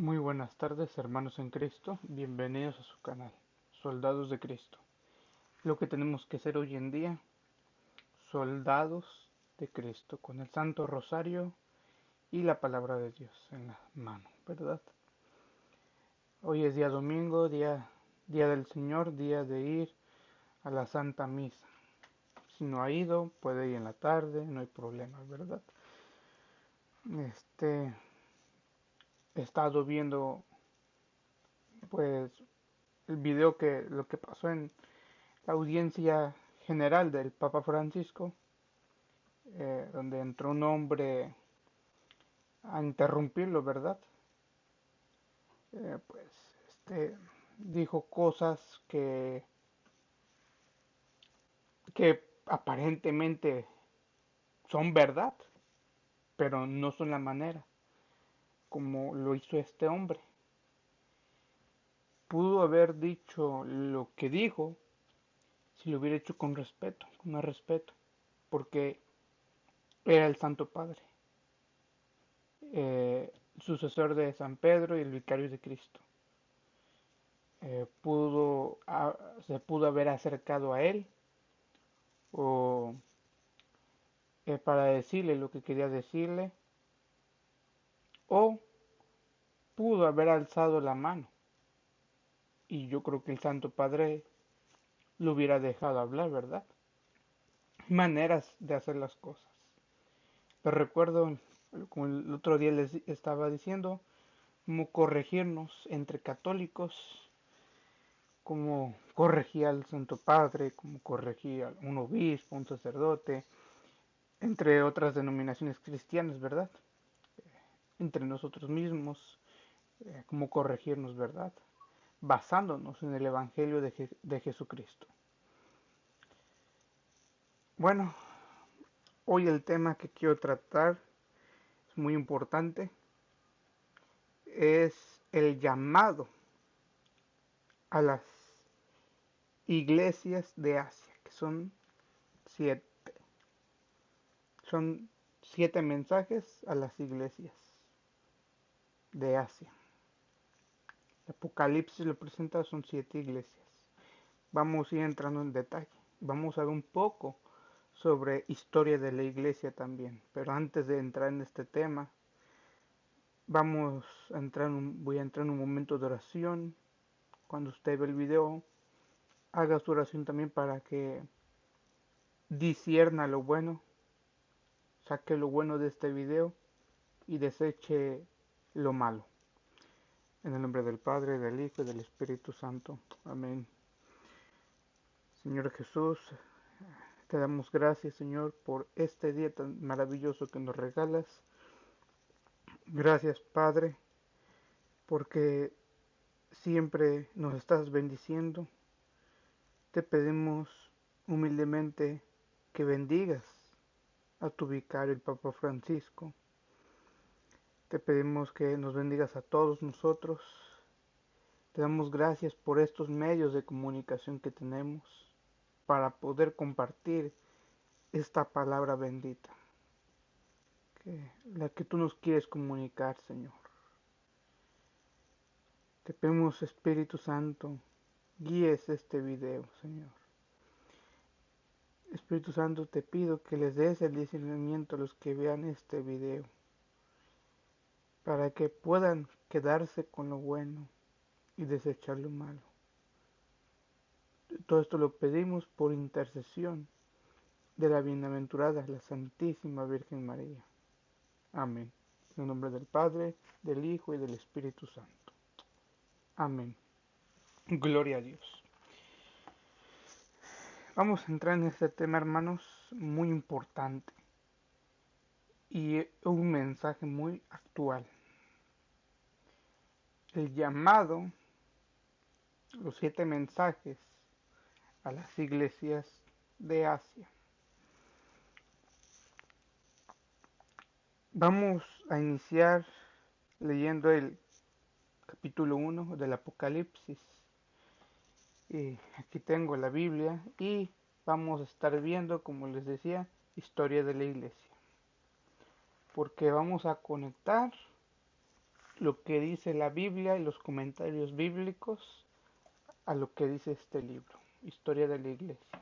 Muy buenas tardes, hermanos en Cristo, bienvenidos a su canal, Soldados de Cristo. Lo que tenemos que ser hoy en día, soldados de Cristo, con el Santo Rosario y la palabra de Dios en la mano, ¿verdad? Hoy es día domingo, día del Señor, día de ir a la Santa Misa. Si no ha ido, puede ir en la tarde, no hay problema, ¿verdad? He estado viendo, pues, el video lo que pasó en la audiencia general del Papa Francisco, donde entró un hombre a interrumpirlo, ¿verdad? Pues dijo cosas que aparentemente son verdad, pero no son la manera como lo hizo este hombre. Pudo haber dicho lo que dijo si lo hubiera hecho con respeto, con más respeto, porque era el Santo Padre, sucesor de San Pedro y el vicario de Cristo. Se pudo haber acercado a él o para decirle lo que quería decirle, o pudo haber alzado la mano y yo creo que el Santo Padre lo hubiera dejado hablar, ¿verdad? Maneras de hacer las cosas. Pero recuerdo, como el otro día les estaba diciendo, cómo corregirnos entre católicos, cómo corregía al Santo Padre, cómo corregía a un obispo, un sacerdote, entre otras denominaciones cristianas, ¿verdad? Entre nosotros mismos, cómo corregirnos, ¿verdad? Basándonos en el Evangelio de Jesucristo. Bueno, hoy el tema que quiero tratar es muy importante, es el llamado a las iglesias de Asia, que siete, son 7 mensajes a las iglesias de Asia. El Apocalipsis lo presenta, son 7 iglesias. Vamos a ir entrando en detalle, vamos a ver un poco sobre historia de la iglesia también. Pero antes de entrar en este tema, voy a entrar en un momento de oración. Cuando usted ve el video, haga su oración también para que discierna lo bueno, saque lo bueno de este video y deseche lo malo. En el nombre del Padre, del Hijo y del Espíritu Santo. Amén. Señor Jesús, te damos gracias, Señor, por este día tan maravilloso que nos regalas. Gracias, Padre, porque siempre nos estás bendiciendo. Te pedimos humildemente que bendigas a tu vicario, el Papa Francisco. Te pedimos que nos bendigas a todos nosotros. Te damos gracias por estos medios de comunicación que tenemos para poder compartir esta palabra bendita, la que tú nos quieres comunicar, Señor. Te pedimos, Espíritu Santo, guíes este video, Señor. Espíritu Santo, te pido que les des el discernimiento a los que vean este video, para que puedan quedarse con lo bueno y desechar lo malo. Todo esto lo pedimos por intercesión de la bienaventurada, la Santísima Virgen María. Amén. En el nombre del Padre, del Hijo y del Espíritu Santo. Amén. Gloria a Dios. Vamos a entrar en este tema, hermanos, muy importante y un mensaje muy actual. El llamado, los 7 mensajes a las iglesias de Asia. Vamos a iniciar leyendo el capítulo 1 del Apocalipsis. Y aquí tengo la Biblia y vamos a estar viendo, como les decía, historia de la iglesia. Porque vamos a conectar lo que dice la Biblia y los comentarios bíblicos a lo que dice este libro, Historia de la Iglesia.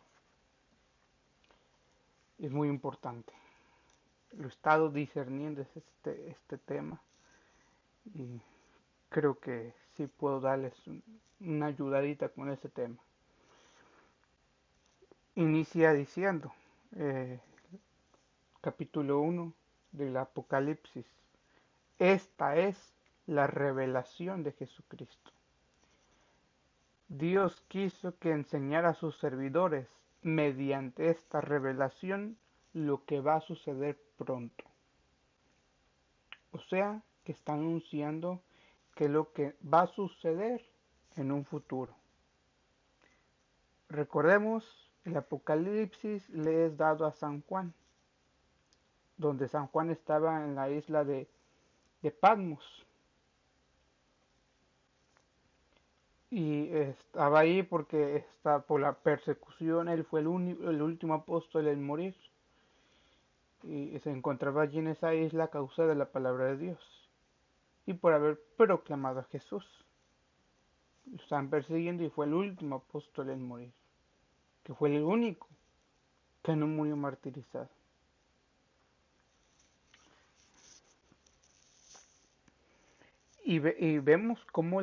Es muy importante. Lo he estado discerniendo este tema y creo que sí puedo darles una ayudadita con este tema. Inicia diciendo, eh, capítulo 1 del Apocalipsis, esta es la revelación de Jesucristo. Dios quiso que enseñara a sus servidores mediante esta revelación lo que va a suceder pronto. O sea, que está anunciando que lo que va a suceder en un futuro. Recordemos, el Apocalipsis le es dado a San Juan, donde San Juan estaba en la isla de Patmos. Y estaba ahí porque por la persecución él fue el último apóstol en morir. Y se encontraba allí en esa isla a causa de la palabra de Dios y por haber proclamado a Jesús. Lo estaban persiguiendo y fue el último apóstol en morir, que fue el único que no murió martirizado. Y vemos cómo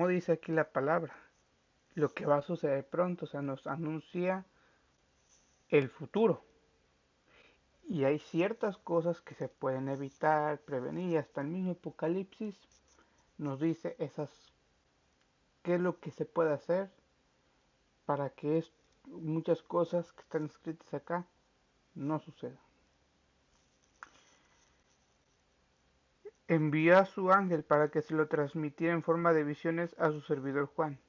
dice aquí la palabra, lo que va a suceder pronto, o sea, nos anuncia el futuro. Y hay ciertas cosas que se pueden evitar, prevenir, y hasta el mismo Apocalipsis nos dice qué es lo que se puede hacer para que muchas cosas que están escritas acá no sucedan. Envió a su ángel para que se lo transmitiera en forma de visiones a su servidor Juan,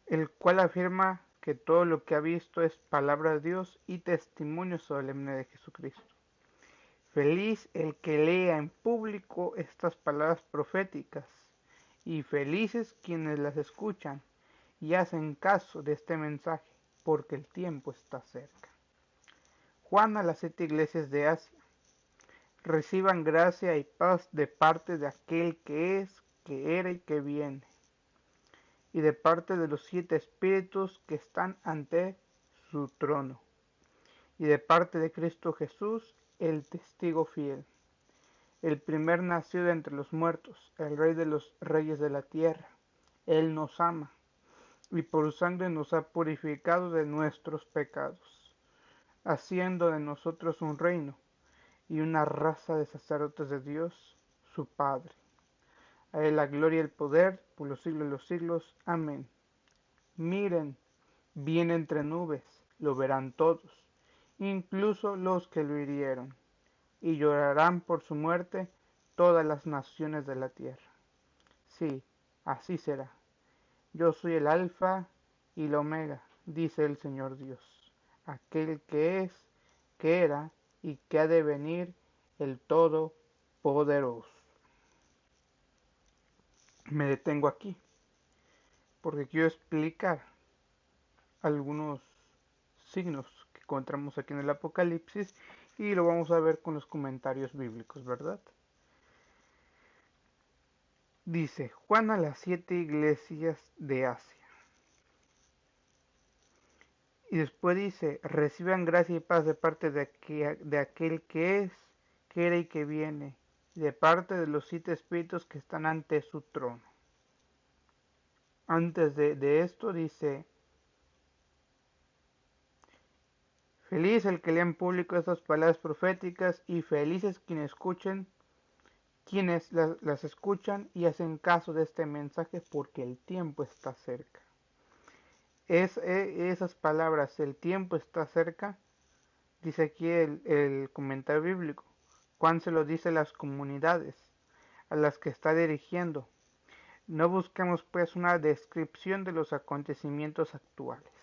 el cual afirma que todo lo que ha visto es palabra de Dios y testimonio solemne de Jesucristo. Feliz el que lea en público estas palabras proféticas, y felices quienes las escuchan y hacen caso de este mensaje, porque el tiempo está cerca. Juan a las 7 iglesias de Asia. Reciban gracia y paz de parte de aquel que es, que era y que viene, y de parte de los 7 espíritus que están ante su trono, y de parte de Cristo Jesús, el testigo fiel, el primer nacido de entre los muertos, el Rey de los reyes de la tierra. Él nos ama, y por su sangre nos ha purificado de nuestros pecados, haciendo de nosotros un reino y una raza de sacerdotes de Dios, su Padre. A Él la gloria y el poder por los siglos de los siglos. Amén. Miren, viene entre nubes, lo verán todos, incluso los que lo hirieron, y llorarán por su muerte todas las naciones de la tierra. Sí, así será. Yo soy el Alfa y la Omega, dice el Señor Dios, aquel que es, que era y que ha de venir, el Todopoderoso. Me detengo aquí porque quiero explicar algunos signos que encontramos aquí en el Apocalipsis y lo vamos a ver con los comentarios bíblicos, ¿verdad? Dice Juan a las 7 iglesias de Asia. Y después dice, reciban gracia y paz de parte de aquel que es, que era y que viene, y de parte de los 7 espíritus que están ante su trono. Antes de esto dice, feliz el que lea en público estas palabras proféticas y felices quienes las escuchan y hacen caso de este mensaje porque el tiempo está cerca. Esas palabras, el tiempo está cerca, dice aquí el comentario bíblico. Juan se lo dice a las comunidades a las que está dirigiendo. No busquemos pues una descripción de los acontecimientos actuales.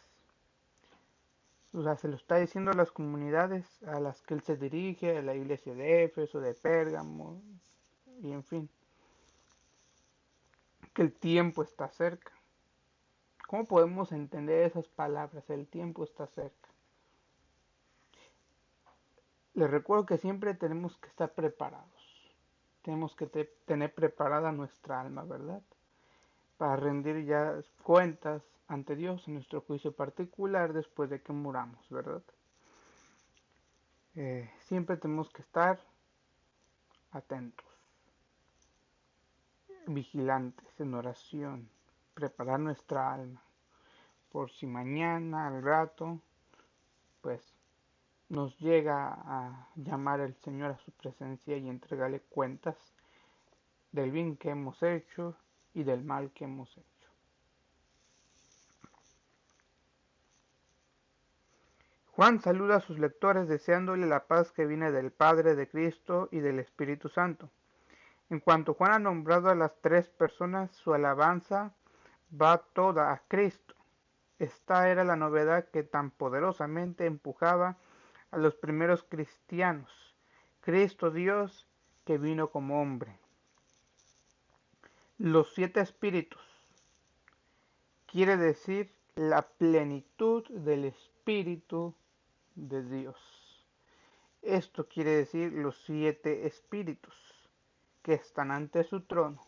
O sea, se lo está diciendo a las comunidades a las que él se dirige, a la iglesia de Éfeso, de Pérgamo, y en fin, que el tiempo está cerca. ¿Cómo podemos entender esas palabras? El tiempo está cerca. Les recuerdo que siempre tenemos que estar preparados. tenemos que tener preparada nuestra alma, ¿verdad? Para rendir ya cuentas ante Dios en nuestro juicio particular después de que muramos, ¿verdad? Siempre tenemos que estar atentos, vigilantes, en oración, preparar nuestra alma, por si mañana, al rato, pues nos llega a llamar el Señor a su presencia y entregarle cuentas del bien que hemos hecho y del mal que hemos hecho. Juan saluda a sus lectores deseándole la paz que viene del Padre, de Cristo y del Espíritu Santo. En cuanto Juan ha nombrado a las tres personas, su alabanza va toda a Cristo. Esta era la novedad que tan poderosamente empujaba a los primeros cristianos. Cristo Dios que vino como hombre. Los 7 espíritus quiere decir la plenitud del Espíritu de Dios. Esto quiere decir los 7 espíritus que están ante su trono.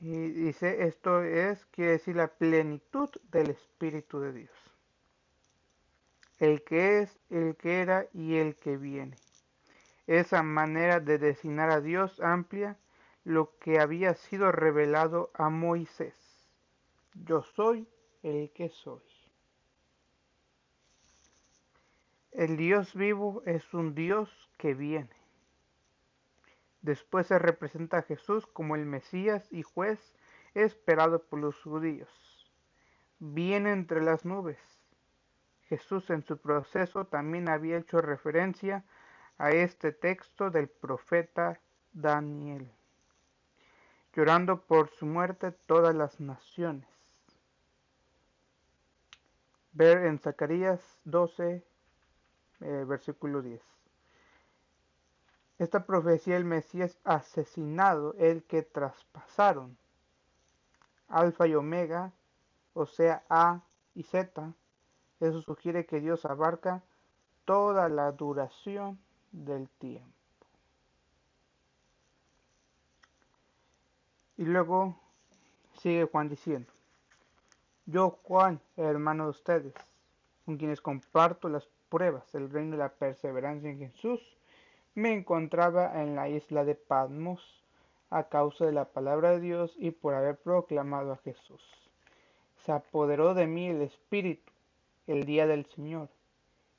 Y dice, quiere decir la plenitud del Espíritu de Dios. El que es, el que era y el que viene. Esa manera de designar a Dios amplia lo que había sido revelado a Moisés. Yo soy el que soy. El Dios vivo es un Dios que viene. Después se representa a Jesús como el Mesías y juez esperado por los judíos. Viene entre las nubes. Jesús en su proceso también había hecho referencia a este texto del profeta Daniel, llorando por su muerte todas las naciones. Ver en Zacarías 12, versículo 10. Esta profecía del Mesías asesinado, el que traspasaron, Alfa y Omega, o sea, A y Z, eso sugiere que Dios abarca toda la duración del tiempo. Y luego sigue Juan diciendo, yo Juan, hermano de ustedes, con quienes comparto las pruebas del reino de la perseverancia en Jesús, me encontraba en la isla de Patmos a causa de la palabra de Dios y por haber proclamado a Jesús. Se apoderó de mí el Espíritu el día del Señor,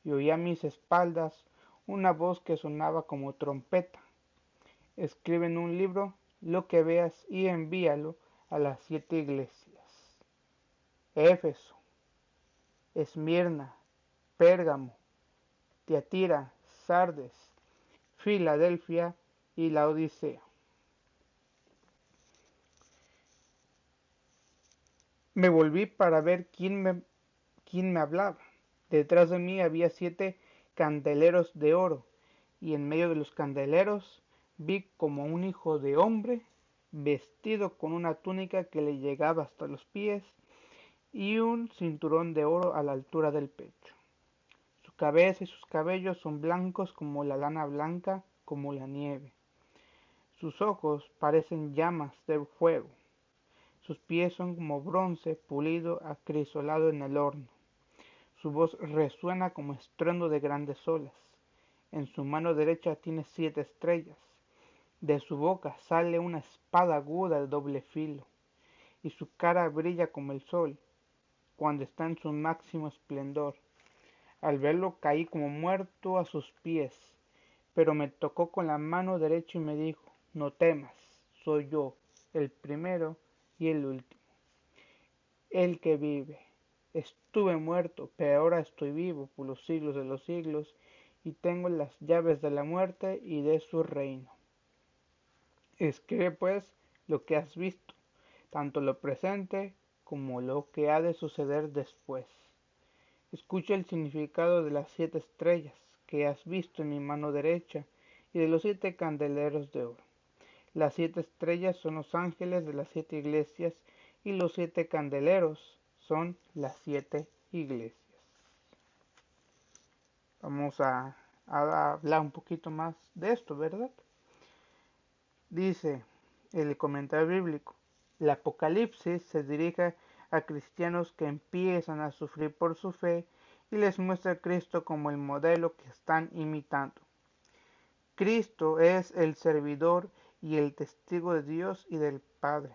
y oí a mis espaldas una voz que sonaba como trompeta. Escribe en un libro lo que veas y envíalo a las 7 iglesias: Éfeso, Esmirna, Pérgamo, Tiatira, Sardes, Filadelfia y Laodicea. Me volví para ver quién me hablaba. Detrás de mí había 7 candeleros de oro, y en medio de los candeleros vi como un hijo de hombre, vestido con una túnica que le llegaba hasta los pies, y un cinturón de oro a la altura del pecho. Su cabeza y sus cabellos son blancos como la lana, blanca como la nieve. Sus ojos parecen llamas de fuego. Sus pies son como bronce pulido acrisolado en el horno. Su voz resuena como estruendo de grandes olas. En su mano derecha tiene 7 estrellas. De su boca sale una espada aguda de doble filo, y su cara brilla como el sol, cuando está en su máximo esplendor. Al verlo caí como muerto a sus pies, pero me tocó con la mano derecha y me dijo, no temas, soy yo, el primero y el último, el que vive. Estuve muerto, pero ahora estoy vivo por los siglos de los siglos, y tengo las llaves de la muerte y de su reino. Escribe pues lo que has visto, tanto lo presente como lo que ha de suceder después. Escucha el significado de las 7 estrellas que has visto en mi mano derecha y de los 7 candeleros de oro. Las 7 estrellas son los ángeles de las 7 iglesias y los 7 candeleros son las 7 iglesias. Vamos a hablar un poquito más de esto, ¿verdad? Dice el comentario bíblico, el Apocalipsis se dirige a cristianos que empiezan a sufrir por su fe y les muestra a Cristo como el modelo que están imitando. Cristo es el servidor y el testigo de Dios y del Padre.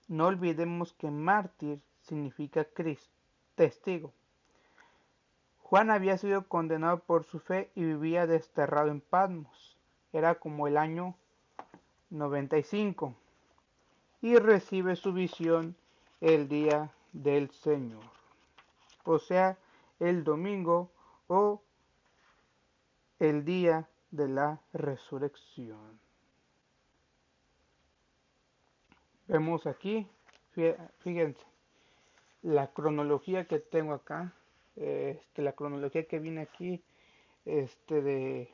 No olvidemos que mártir significa testigo. Juan había sido condenado por su fe y vivía desterrado en Patmos. Era como el año 95 y recibe su visión el día del Señor, o sea, el domingo o el día de la resurrección. Vemos aquí, fíjense, la cronología que tengo acá, la cronología que viene aquí, del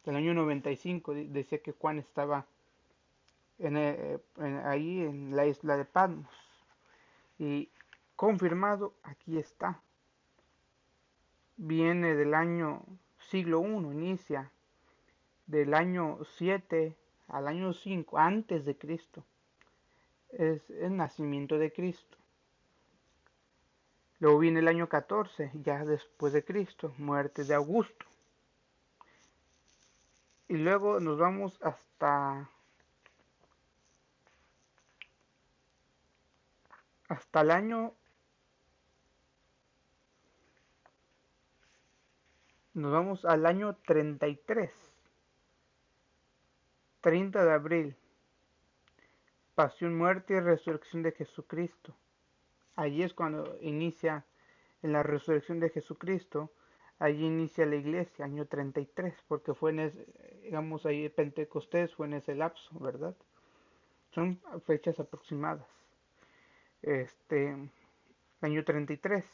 año 95, decía que Juan estaba ahí en la isla de Patmos. Y confirmado, aquí está. Viene del año siglo I, inicia del año 7 al año 5 antes de Cristo. Es el nacimiento de Cristo. Luego viene el año 14, ya después de Cristo, muerte de Augusto. Y luego nos vamos hasta el año, nos vamos al año 33, 30 de abril, pasión, muerte y resurrección de Jesucristo. Allí es cuando inicia, en la resurrección de Jesucristo, allí inicia la iglesia, año 33, porque fue en ese, digamos, ahí Pentecostés fue en ese lapso, ¿verdad? Son fechas aproximadas. Año 33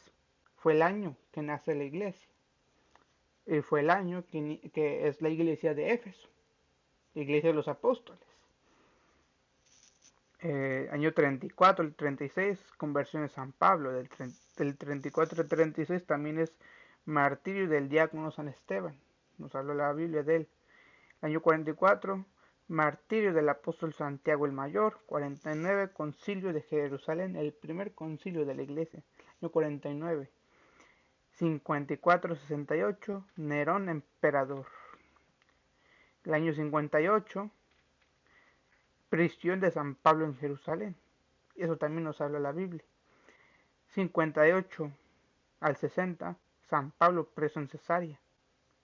fue el año que nace la iglesia. Y fue el año que es la iglesia de Éfeso, la iglesia de los apóstoles. Año 34, el 36, conversión de San Pablo. Del 34 al 36 también es martirio del diácono San Esteban. Nos habla la Biblia de él. Año 44, martirio del apóstol Santiago el Mayor. 49, concilio de Jerusalén, el primer concilio de la iglesia. Año 49. 54-68, Nerón emperador. El año 58, prisión de San Pablo en Jerusalén. Eso también nos habla la Biblia. 58 al 60, San Pablo preso en Cesarea.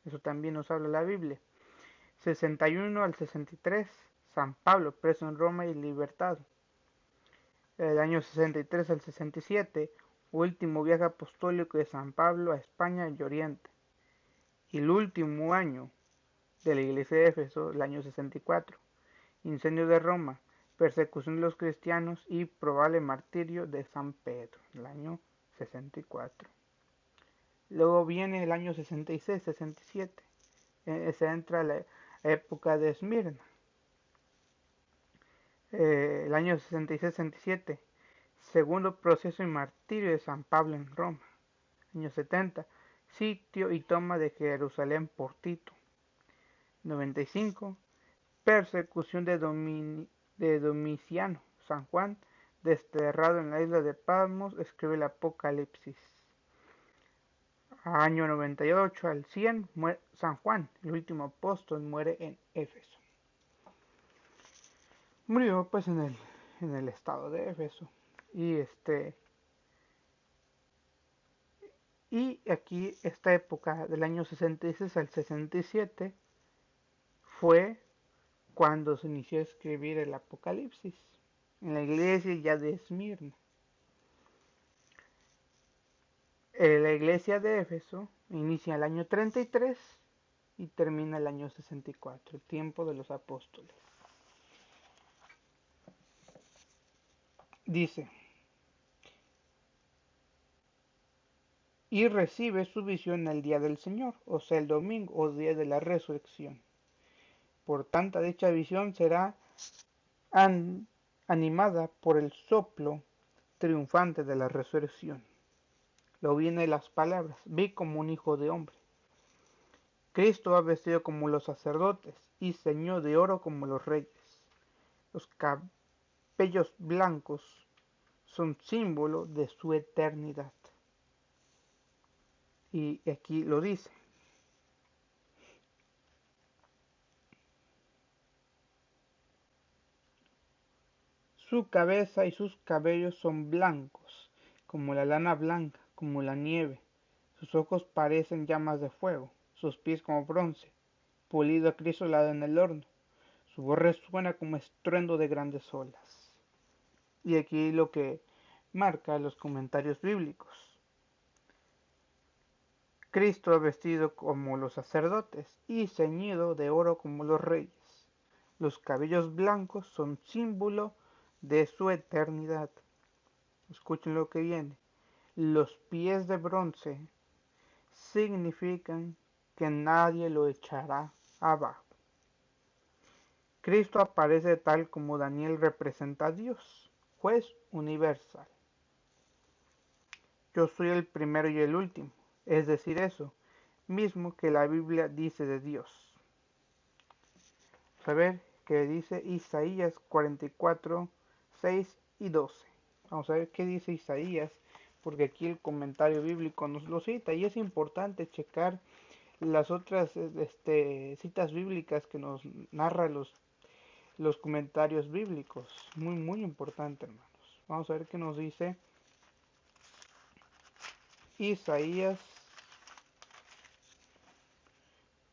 Eso también nos habla la Biblia. 61 al 63, San Pablo preso en Roma y libertado. El año 63 al 67, último viaje apostólico de San Pablo a España y Oriente. Y el último año de la iglesia de Éfeso, el año 64, incendio de Roma, persecución de los cristianos y probable martirio de San Pedro, el año 64. Luego viene el año 66-67, se entra la época de Esmirna. El año 66-67, segundo proceso y martirio de San Pablo en Roma. Año 70, sitio y toma de Jerusalén por Tito. 95, persecución de Domiciano. San Juan, desterrado en la isla de Patmos, escribe el Apocalipsis. Año 98 al 100, San Juan, el último apóstol, muere en Éfeso. Murió pues en el estado de Éfeso. Y aquí esta época del año 66 al 67 fue cuando se inició a escribir el Apocalipsis en la iglesia ya de Esmirna. La iglesia de Éfeso inicia el año 33 y termina el año 64, el tiempo de los apóstoles. Dice, y recibe su visión el día del Señor, o sea, el domingo o día de la resurrección. Por tanta dicha visión será animada por el soplo triunfante de la resurrección. Luego vienen las palabras, vi como un hijo de hombre. Cristo va vestido como los sacerdotes y ceñido de oro como los reyes. Los cabellos blancos son símbolo de su eternidad. Y aquí lo dice. Su cabeza y sus cabellos son blancos, como la lana blanca, como la nieve. Sus ojos parecen llamas de fuego, sus pies como bronce, pulido acrisolado en el horno. Su voz resuena como estruendo de grandes olas. Y aquí lo que marca los comentarios bíblicos. Cristo vestido como los sacerdotes y ceñido de oro como los reyes. Los cabellos blancos son símbolo de su eternidad. Escuchen lo que viene. Los pies de bronce significan que nadie lo echará abajo. Cristo aparece tal como Daniel representa a Dios, juez universal. Yo soy el primero y el último, es decir, eso mismo que la Biblia dice de Dios. A ver qué dice Isaías 44, 6 y 12. Vamos a ver qué dice Isaías, porque aquí el comentario bíblico nos lo cita y es importante checar las otras citas bíblicas que nos narran los comentarios bíblicos. Muy, muy importante, hermanos. Vamos a ver qué nos dice Isaías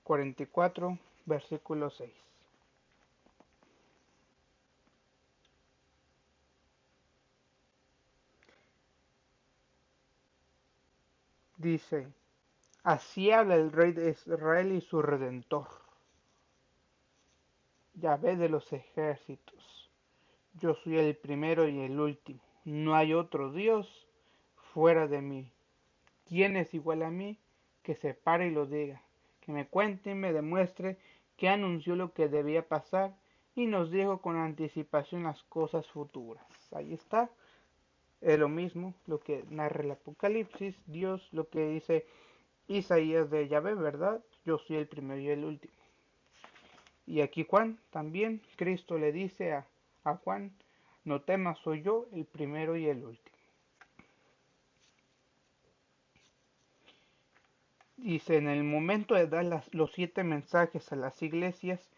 44, versículo 6. Dice, así habla el rey de Israel y su redentor, Yahvé de los ejércitos. Yo soy el primero y el último. No hay otro Dios fuera de mí. ¿Quién es igual a mí? Que se pare y lo diga, que me cuente y me demuestre que anunció lo que debía pasar y nos dijo con anticipación las cosas futuras. Ahí está, es lo mismo lo que narra el Apocalipsis, Dios, lo que dice Isaías de Yahvé, ¿verdad? Yo soy el primero y el último. Y aquí Juan también, Cristo le dice a Juan, no temas, soy yo el primero y el último. Dice, en el momento de dar los 7 mensajes a las iglesias,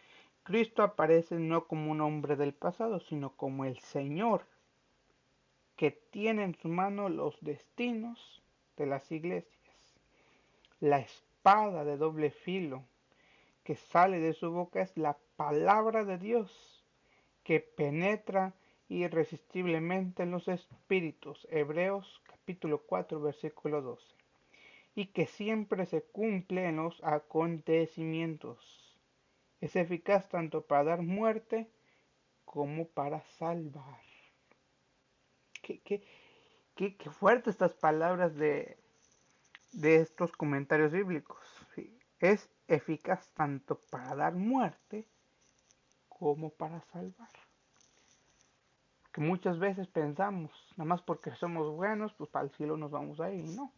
Cristo aparece no como un hombre del pasado, sino como el Señor, que tiene en su mano los destinos de las iglesias. La espada de doble filo que sale de su boca es la palabra de Dios, que penetra irresistiblemente en los espíritus. Hebreos capítulo 4, versículo 12. Y que siempre se cumple en los acontecimientos. Es eficaz tanto para dar muerte como para salvar. Qué, qué, qué fuertes estas palabras de estos comentarios bíblicos. Sí, es eficaz tanto para dar muerte como para salvar. Que muchas veces pensamos, nada más porque somos buenos, pues para el cielo nos vamos a ir. No.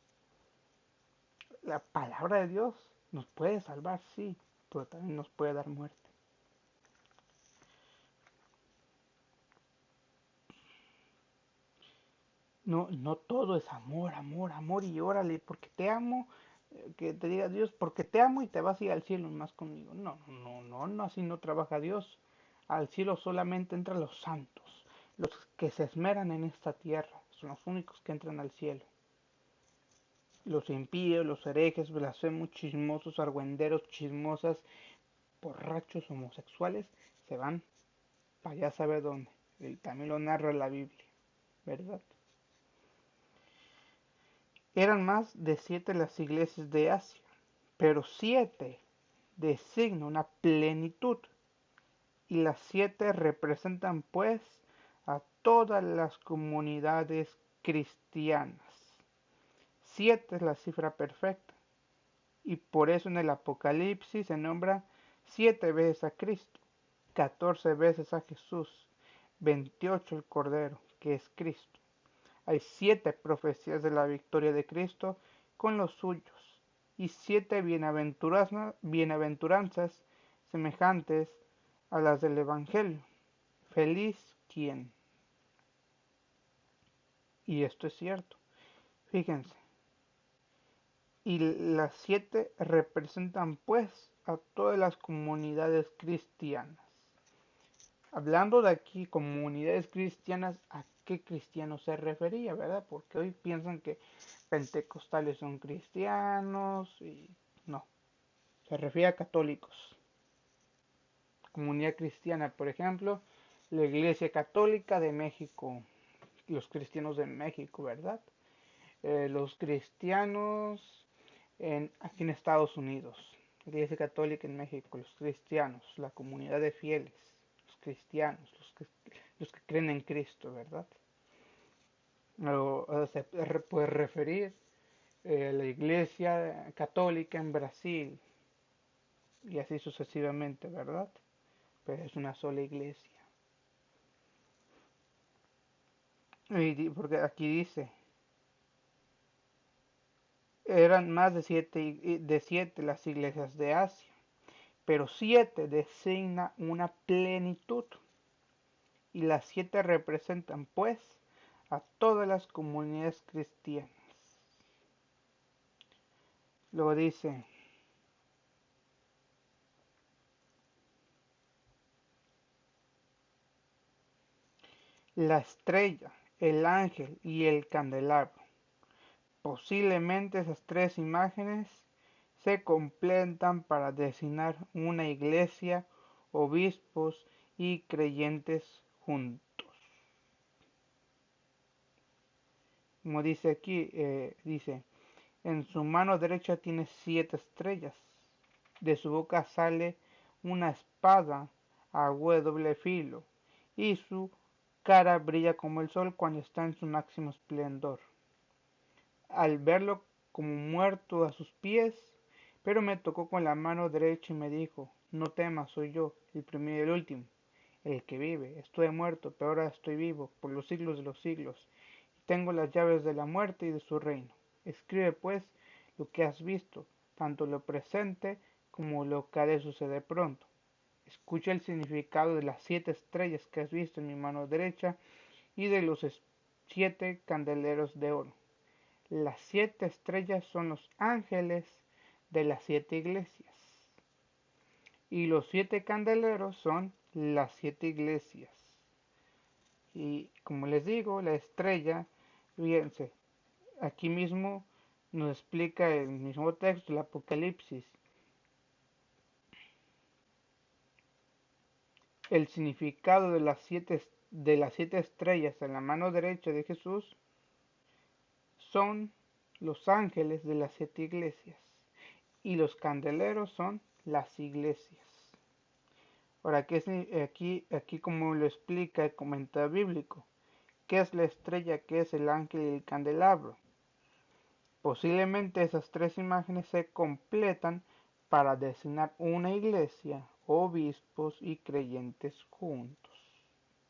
La palabra de Dios nos puede salvar, sí, pero también nos puede dar muerte. No, no todo es amor, amor, amor y órale, porque te amo, que te diga Dios, porque te amo y te vas a ir al cielo más conmigo. No, no, no, no, así no trabaja Dios. Al cielo solamente entran los santos, los que se esmeran en esta tierra, son los únicos que entran al cielo. Los impíos, los herejes, blasfemos, chismosos, argüenderos, chismosas, borrachos, homosexuales, se van para allá sabe dónde. Y también lo narra la Biblia, ¿verdad? Eran más de 7 las iglesias de Asia, pero 7 designan una plenitud y las 7 representan pues a todas las comunidades cristianas. 7 es la cifra perfecta y por eso en el Apocalipsis se nombra 7 veces a Cristo, 14 veces a Jesús, 28 el Cordero, que es Cristo. Hay 7 profecías de la victoria de Cristo con los suyos y 7 bienaventuranzas semejantes a las del Evangelio. feliz quién. Y esto es cierto. Fíjense. Y las 7 representan pues a todas las comunidades cristianas. Hablando de aquí comunidades cristianas, ¿a qué cristianos se refería, verdad? Porque hoy piensan que pentecostales son cristianos y no, se refiere a católicos. Comunidad cristiana, por ejemplo, la Iglesia Católica de México, los cristianos de México, ¿verdad? Los cristianos aquí en Estados Unidos, la Iglesia Católica en México, los cristianos, la comunidad de fieles, los cristianos, los que creen en Cristo, ¿verdad? O se puede referir a la Iglesia Católica en Brasil y así sucesivamente, ¿verdad? Pero es una sola iglesia. Porque aquí dice, eran más de siete las iglesias de Asia, pero 7 designa una plenitud y las 7 representan pues a todas las comunidades cristianas. Luego dice, la estrella, el ángel y el candelabro. Posiblemente esas 3 imágenes se completan para designar una iglesia, obispos y creyentes juntos. Como dice aquí, dice, en su mano derecha tiene 7 estrellas, de su boca sale una espada a doble filo, y su cara brilla como el sol cuando está en su máximo esplendor. Al verlo como muerto a sus pies, pero me tocó con la mano derecha y me dijo, no temas, soy yo, el primero y el último, el que vive. Estuve muerto, pero ahora estoy vivo, por los siglos de los siglos, y tengo las llaves de la muerte y de su reino. Escribe pues lo que has visto, tanto lo presente como lo que ha de suceder pronto. Escucha el significado de las 7 estrellas que has visto en mi mano derecha y de los 7 candeleros de oro. Las 7 estrellas son los ángeles de las 7 iglesias. Y los 7 candeleros son las 7 iglesias. Y como les digo, la estrella, fíjense, aquí mismo nos explica el mismo texto, el Apocalipsis, el significado de las siete estrellas en la mano derecha de Jesús son los ángeles de las 7 iglesias y los candeleros son las iglesias. Ahora, aquí como lo explica el comentario bíblico, ¿qué es la estrella, qué es el ángel y el candelabro? Posiblemente esas 3 imágenes se completan para designar una iglesia, obispos y creyentes juntos.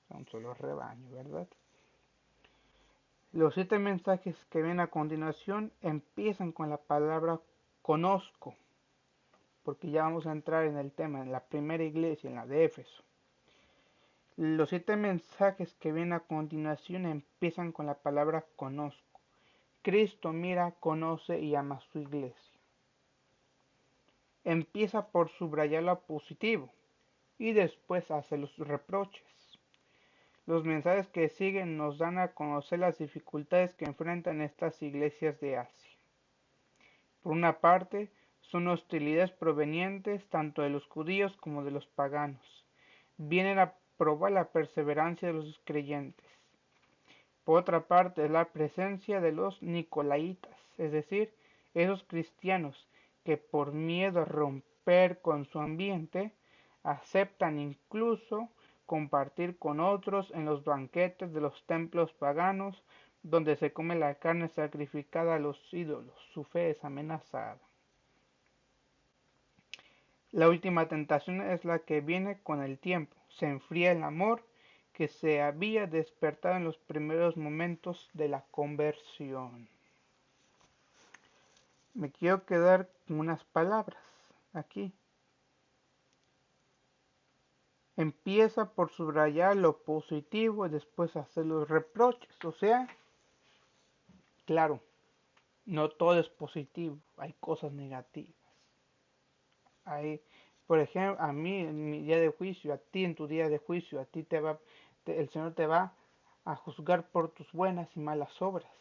Un solo rebaño, ¿verdad? Los 7 mensajes que ven a continuación empiezan con la palabra conozco, porque ya vamos a entrar en el tema, en la primera iglesia, en la de Éfeso. Los 7 mensajes que ven a continuación empiezan con la palabra conozco. Cristo mira, conoce y ama a su iglesia. Empieza por subrayar lo positivo y después hace los reproches. Los mensajes que siguen nos dan a conocer las dificultades que enfrentan estas iglesias de Asia. Por una parte, son hostilidades provenientes tanto de los judíos como de los paganos. Vienen a probar la perseverancia de los creyentes. Por otra parte, es la presencia de los nicolaitas, es decir, esos cristianos que por miedo a romper con su ambiente, aceptan incluso compartir con otros en los banquetes de los templos paganos donde se come la carne sacrificada a los ídolos. Su fe es amenazada. La última tentación es la que viene con el tiempo. Se enfría el amor que se había despertado en los primeros momentos de la conversión. Me quiero quedar con unas palabras aquí. Empieza por subrayar lo positivo y después hacer los reproches. O sea, claro, no todo es positivo, hay cosas negativas. Hay, por ejemplo, a mí en mi día de juicio, a ti en tu día de juicio, a ti el Señor te va a juzgar por tus buenas y malas obras.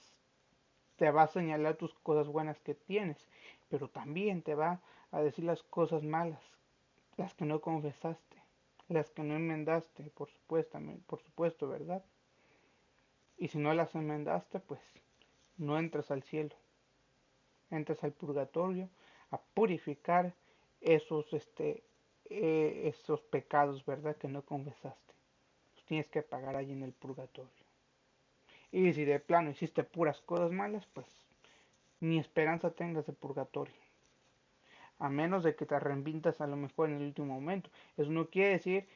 Te va a señalar tus cosas buenas que tienes, pero también te va a decir las cosas malas, las que no confesaste, las que no enmendaste, por supuesto, ¿verdad? Y si no las enmendaste, pues no entras al cielo, entras al purgatorio a purificar esos, esos pecados, ¿verdad? Que no confesaste. Los tienes que pagar allí en el purgatorio. Y si de plano hiciste puras cosas malas, pues ni esperanza tengas de purgatorio. A menos de que te arrepientas a lo mejor en el último momento. Eso no quiere decir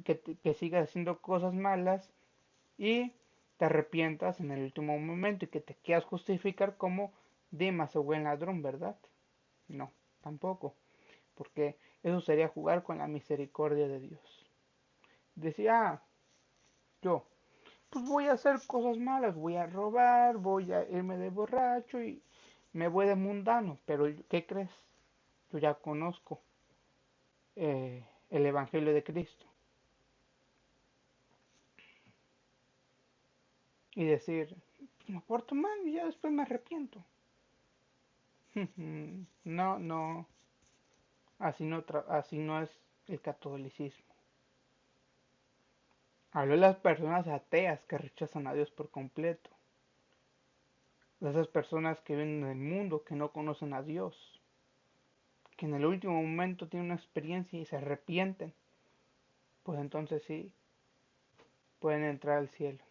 que sigas haciendo cosas malas y te arrepientas en el último momento y que te quieras justificar como Dimas o buen ladrón, ¿verdad? No, tampoco, porque eso sería jugar con la misericordia de Dios. Decía, yo, pues voy a hacer cosas malas, voy a robar, voy a irme de borracho y me voy de mundano, pero ¿qué crees? Yo ya conozco el Evangelio de Cristo. Y decir, pues me porto mal y ya después me arrepiento. No, no, así no es el catolicismo. Habló de las personas ateas que rechazan a Dios por completo. De esas personas que viven en el mundo, que no conocen a Dios. Que en el último momento tienen una experiencia y se arrepienten. Pues entonces sí, pueden entrar al cielo.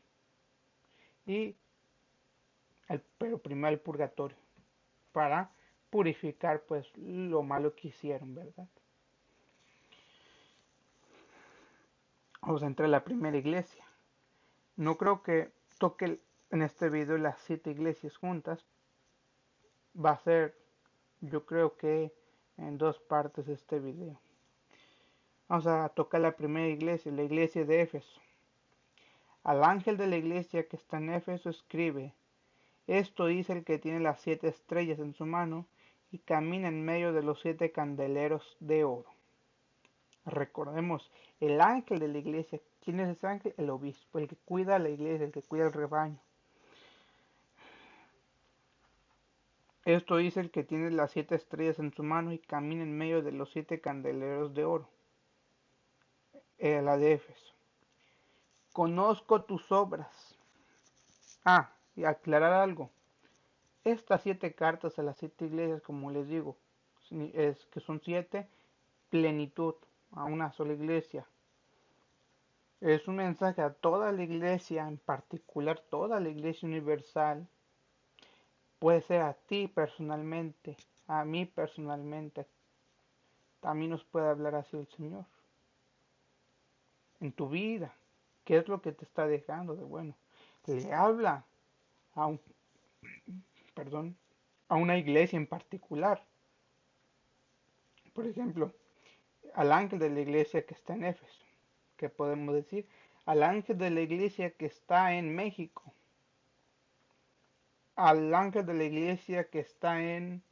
Pero primero al purgatorio. Para purificar pues lo malo que hicieron, ¿verdad? Vamos a entrar a la primera iglesia. No creo que toque en este video las 7 iglesias juntas. Va a ser, yo creo que en 2 partes este video. Vamos a tocar la primera iglesia, la iglesia de Éfeso. Al ángel de la iglesia que está en Éfeso escribe: esto dice el que tiene las 7 estrellas en su mano y camina en medio de los 7 candeleros de oro. Recordemos, el ángel de la iglesia. ¿Quién es ese ángel? El obispo, el que cuida la iglesia, el que cuida el rebaño. Esto dice el que tiene las 7 estrellas en su mano y camina en medio de los 7 candeleros de oro. La de Éfeso. Conozco tus obras. Y aclarar algo. Estas 7 cartas a las 7 iglesias, como les digo, es que son 7, plenitud, a una sola iglesia. Es un mensaje a toda la iglesia, en particular toda la iglesia universal. Puede ser a ti personalmente, a mí personalmente. También nos puede hablar así el Señor. En tu vida, ¿qué es lo que te está dejando de bueno? Le habla a un, perdón, a una iglesia en particular. Por ejemplo, al ángel de la iglesia que está en Éfeso. ¿Qué podemos decir? Al ángel de la iglesia que está en México. Al ángel de la iglesia que está en,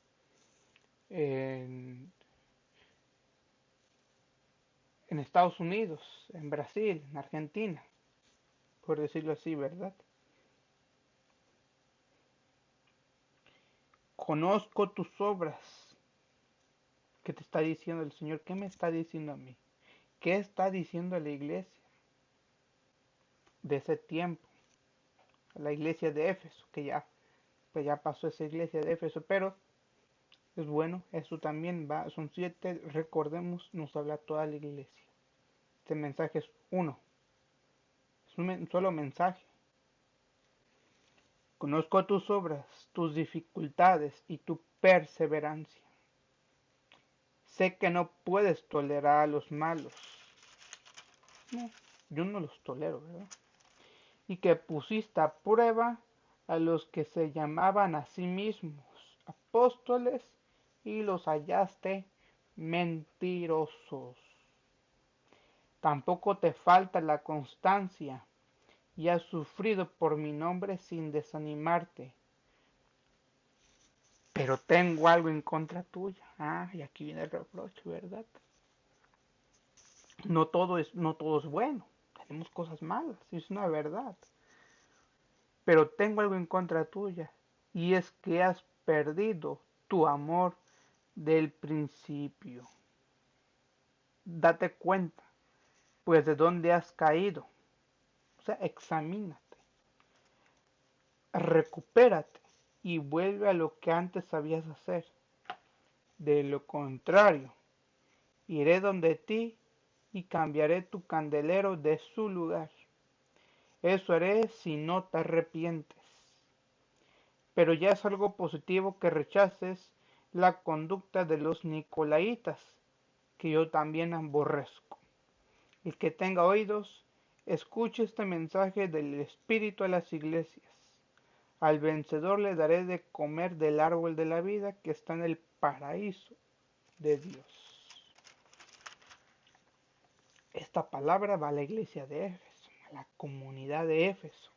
en Estados Unidos, en Brasil, en Argentina, por decirlo así, ¿verdad? Conozco tus obras. ¿Qué te está diciendo el Señor? ¿Qué me está diciendo a mí? ¿Qué está diciendo la iglesia de ese tiempo? La iglesia de Éfeso, pues ya pasó esa iglesia de Éfeso, pero es bueno, eso también va, son 7, recordemos, nos habla toda la iglesia. Este mensaje es uno, es un solo mensaje. Conozco tus obras, tus dificultades y tu perseverancia. Sé que no puedes tolerar a los malos. No, yo no los tolero, ¿verdad? Y que pusiste a prueba a los que se llamaban a sí mismos apóstoles y los hallaste mentirosos. Tampoco te falta la constancia y has sufrido por mi nombre sin desanimarte. Pero tengo algo en contra tuya. Ah, y aquí viene el reproche, ¿verdad? No todo es bueno. Tenemos cosas malas, es una verdad. Pero tengo algo en contra tuya. Y es que has perdido tu amor del principio. Date cuenta, pues de dónde has caído. O sea, examínate, recupérate y vuelve a lo que antes sabías hacer. De lo contrario, iré donde ti y cambiaré tu candelero de su lugar. Eso haré si no te arrepientes. Pero ya es algo positivo que rechaces la conducta de los nicolaitas, que yo también aborrezco. El que tenga oídos, escuche este mensaje del Espíritu a las iglesias. Al vencedor le daré de comer del árbol de la vida que está en el paraíso de Dios. Esta palabra va a la iglesia de Éfeso, a la comunidad de Éfeso,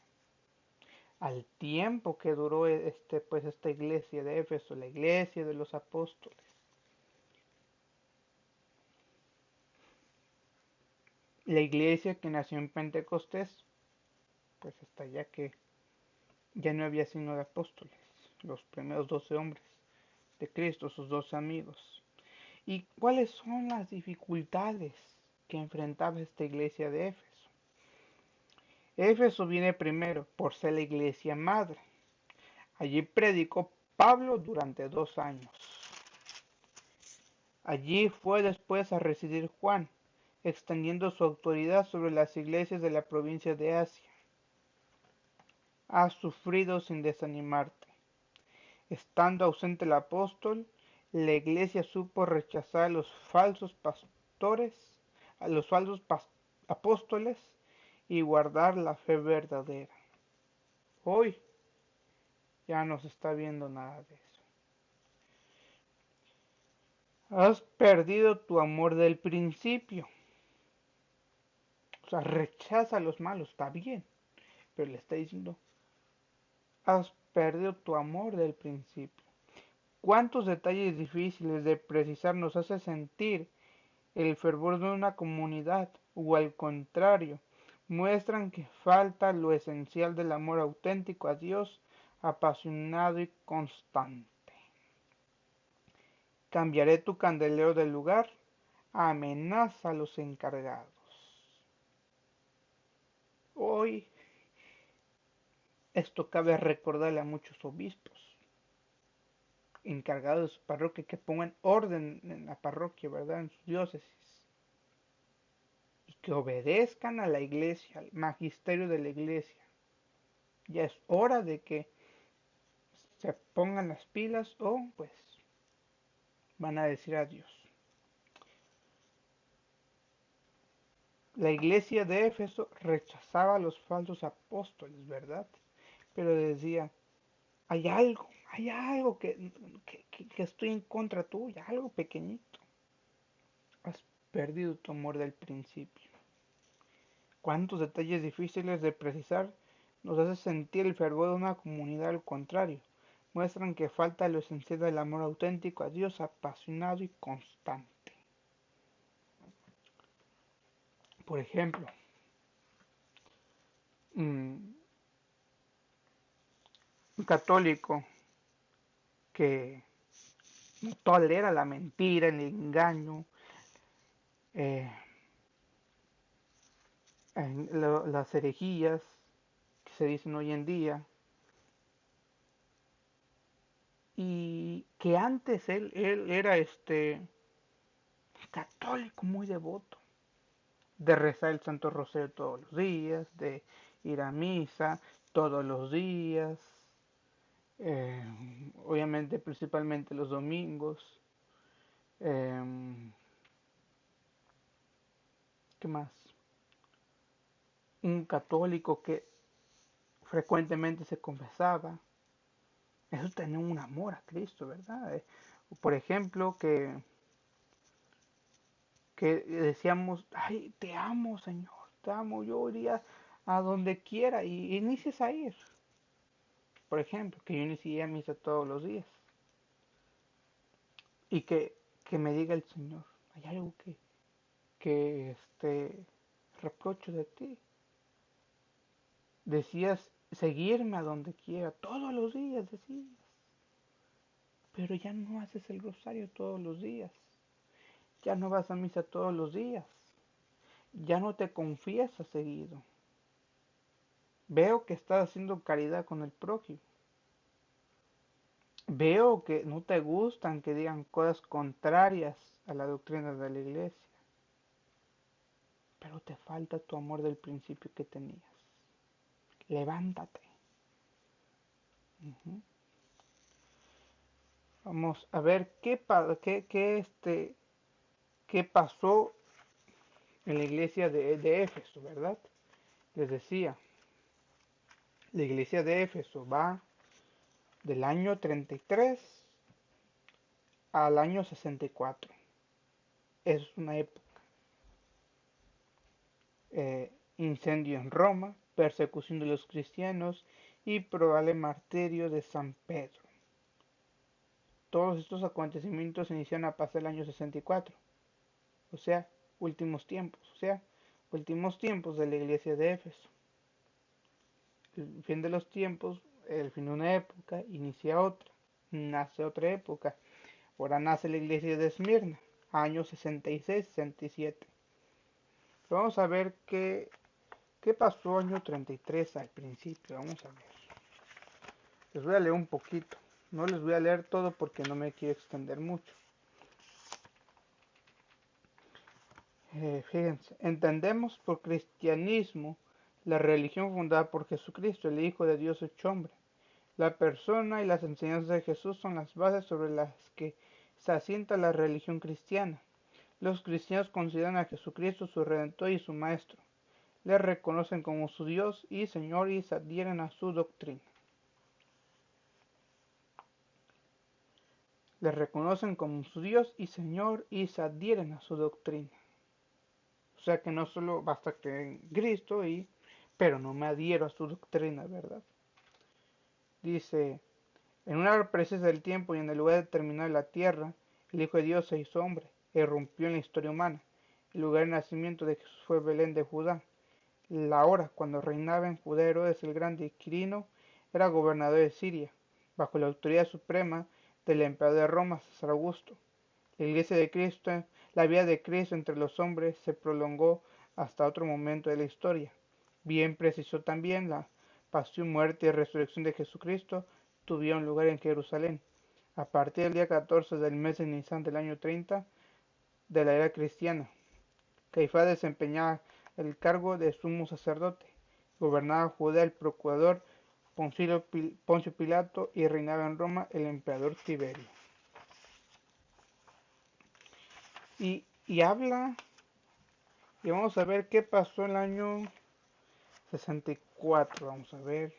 al tiempo que duró esta iglesia de Éfeso, la iglesia de los apóstoles. La iglesia que nació en Pentecostés, pues hasta ya que ya no había sino de apóstoles, los primeros 12 hombres de Cristo, sus 12 amigos. ¿Y cuáles son las dificultades que enfrentaba esta iglesia de Éfeso? Éfeso viene primero por ser la iglesia madre. Allí predicó Pablo durante 2 años. Allí fue después a residir Juan, extendiendo su autoridad sobre las iglesias de la provincia de Asia. Has sufrido sin desanimarte. Estando ausente el apóstol, la iglesia supo rechazar a los falsos pastores, a los falsos apóstoles y guardar la fe verdadera. Hoy ya no se está viendo nada de eso. Has perdido tu amor del principio. O sea, rechaza a los malos, está bien, pero le está diciendo, has perdido tu amor del principio. ¿Cuántos detalles difíciles de precisar nos hace sentir el fervor de una comunidad, o al contrario, muestran que falta lo esencial del amor auténtico a Dios, apasionado y constante? Cambiaré tu candelero de lugar, amenaza a los encargados. Hoy esto cabe recordarle a muchos obispos encargados de su parroquia que pongan orden en la parroquia, ¿verdad? En sus diócesis. Y que obedezcan a la iglesia, al magisterio de la iglesia. Ya es hora de que se pongan las pilas o pues van a decir adiós. La iglesia de Éfeso rechazaba a los falsos apóstoles, ¿verdad? Pero decía, hay algo que estoy en contra tuya, algo pequeñito. Has perdido tu amor del principio. ¿Cuántos detalles difíciles de precisar nos hace sentir el fervor de una comunidad? Al contrario, muestran que falta lo esencial del amor auténtico a Dios, apasionado y constante. Por ejemplo, un católico que no tolera la mentira, el engaño, eh, las herejías que se dicen hoy en día, y que antes él era católico muy devoto, de rezar el Santo Rosario todos los días, de ir a misa todos los días, eh, obviamente principalmente los domingos. eh, ¿Qué más? Un católico que frecuentemente se confesaba. Eso tenía un amor a Cristo, ¿verdad? Por ejemplo, que que decíamos, ay, te amo, Señor, te amo, yo iría a donde quiera y inicias a ir. Por ejemplo, que yo inicié a misa todos los días y que me diga el Señor, hay algo que reprocho de ti. Decías seguirme a donde quiera, todos los días decías, pero ya no haces el rosario todos los días, ya no vas a misa todos los días, ya no te confiesas seguido. Veo que estás haciendo caridad con el prójimo. Veo que no te gustan que digan cosas contrarias a la doctrina de la iglesia, pero te falta tu amor del principio que tenías. Levántate. Ujú. Vamos a ver qué pasó en la iglesia de Éfeso, ¿verdad? Les decía, la iglesia de Éfeso va del año 33 al año 64. Es una época. Incendio en Roma, persecución de los cristianos y probable martirio de San Pedro. Todos estos acontecimientos se iniciaron a pasar el año 64, o sea, últimos tiempos de la iglesia de Éfeso. El fin de los tiempos, el fin de una época, inicia otra, nace otra época. Ahora nace la iglesia de Esmirna, años 66-67. Vamos a ver qué pasó año 33 al principio. Vamos a ver. Les voy a leer un poquito. No les voy a leer todo porque no me quiero extender mucho. Fíjense, entendemos por cristianismo la religión fundada por Jesucristo, el Hijo de Dios hecho hombre. La persona y las enseñanzas de Jesús son las bases sobre las que se asienta la religión cristiana. Los cristianos consideran a Jesucristo su Redentor y su Maestro. Le reconocen como su Dios y Señor y se adhieren a su doctrina. Le reconocen como su Dios y Señor y se adhieren a su doctrina. O sea que no solo basta creer en Cristo, pero no me adhiero a su doctrina, ¿verdad? Dice, en una hora precisa del tiempo y en el lugar determinado de la tierra, el Hijo de Dios se hizo hombre, irrumpió en la historia humana. El lugar de nacimiento de Jesús fue Belén de Judá. La hora cuando reinaba en Judá Herodes el Grande y Quirino era gobernador de Siria, bajo la autoridad suprema del emperador de Roma, César Augusto. La iglesia de Cristo, la vida de Cristo entre los hombres se prolongó hasta otro momento de la historia. Bien precisó también la pasión, muerte y resurrección de Jesucristo tuvieron lugar en Jerusalén. A partir del día 14 del mes de Nisan del año 30 de la era cristiana, Caifás desempeñaba el cargo de sumo sacerdote, gobernaba Judea el procurador Poncio Pilato y reinaba en Roma el emperador Tiberio. Y habla, y vamos a ver qué pasó en el año 64, vamos a ver.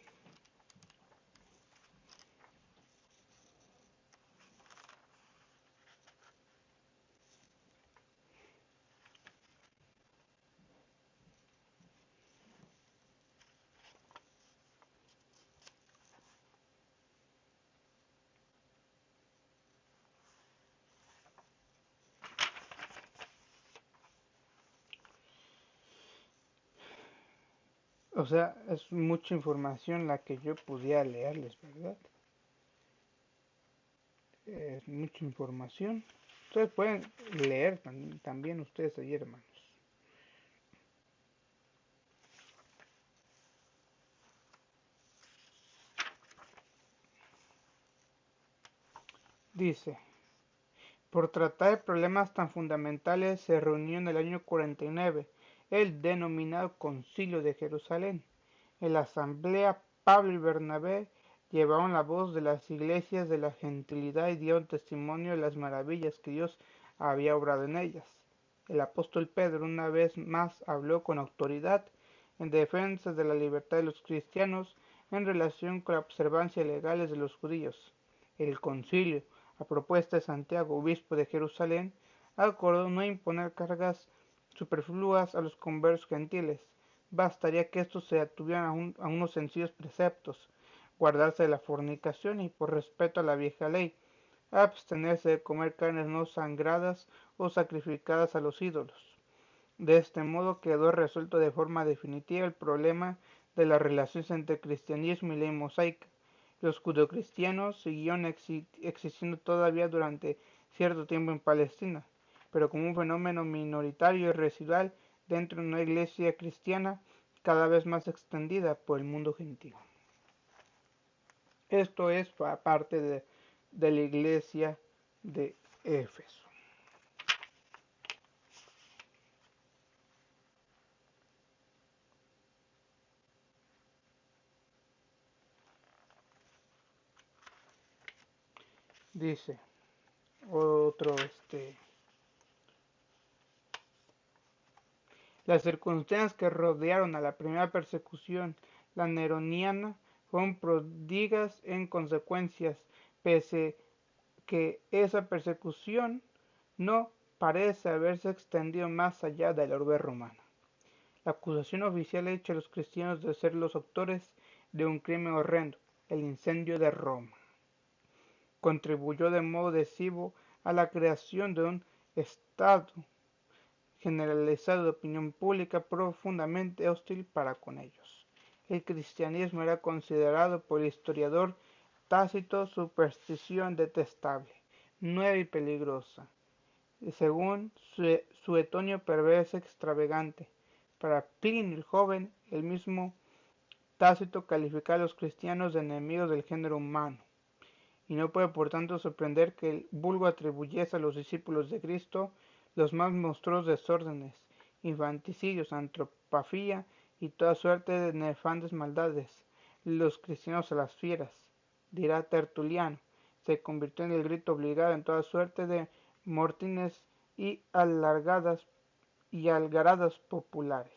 O sea, es mucha información la que yo pudiera leerles, ¿verdad? Es mucha información. Ustedes pueden leer también ustedes ahí, hermanos. Dice, por tratar de problemas tan fundamentales se reunió en el año 49 el denominado Concilio de Jerusalén. En la asamblea Pablo y Bernabé llevaron la voz de las iglesias de la gentilidad y dieron testimonio de las maravillas que Dios había obrado en ellas. El apóstol Pedro una vez más habló con autoridad en defensa de la libertad de los cristianos en relación con la observancia legales de los judíos. El concilio, a propuesta de Santiago, obispo de Jerusalén, acordó no imponer cargas superfluas a los conversos gentiles. Bastaría que estos se atuvieran a unos sencillos preceptos, guardarse de la fornicación y, por respeto a la vieja ley, abstenerse de comer carnes no sangradas o sacrificadas a los ídolos. De este modo quedó resuelto de forma definitiva el problema de las relaciones entre cristianismo y ley mosaica. Los judeocristianos siguieron existiendo todavía durante cierto tiempo en Palestina, pero como un fenómeno minoritario y residual dentro de una iglesia cristiana cada vez más extendida por el mundo gentil. Esto es parte de la iglesia de Éfeso. Dice otro, las circunstancias que rodearon a la primera persecución, la neroniana, fueron pródigas en consecuencias, pese que esa persecución no parece haberse extendido más allá de la urbe romana. La acusación oficial hecha a los cristianos de ser los autores de un crimen horrendo, el incendio de Roma, contribuyó de modo decisivo a la creación de un estado generalizado de opinión pública profundamente hostil para con ellos. El cristianismo era considerado por el historiador Tácito superstición detestable, nueva y peligrosa, según Suetonio perversa extravagante. Para Plinio el joven, el mismo Tácito calificaba a los cristianos de enemigos del género humano, y no puede por tanto sorprender que el vulgo atribuyese a los discípulos de Cristo los más monstruosos desórdenes, infanticidios, antropafía y toda suerte de nefandas maldades. Los cristianos a las fieras, dirá Tertuliano, se convirtió en el grito obligado en toda suerte de mortines y algaradas populares.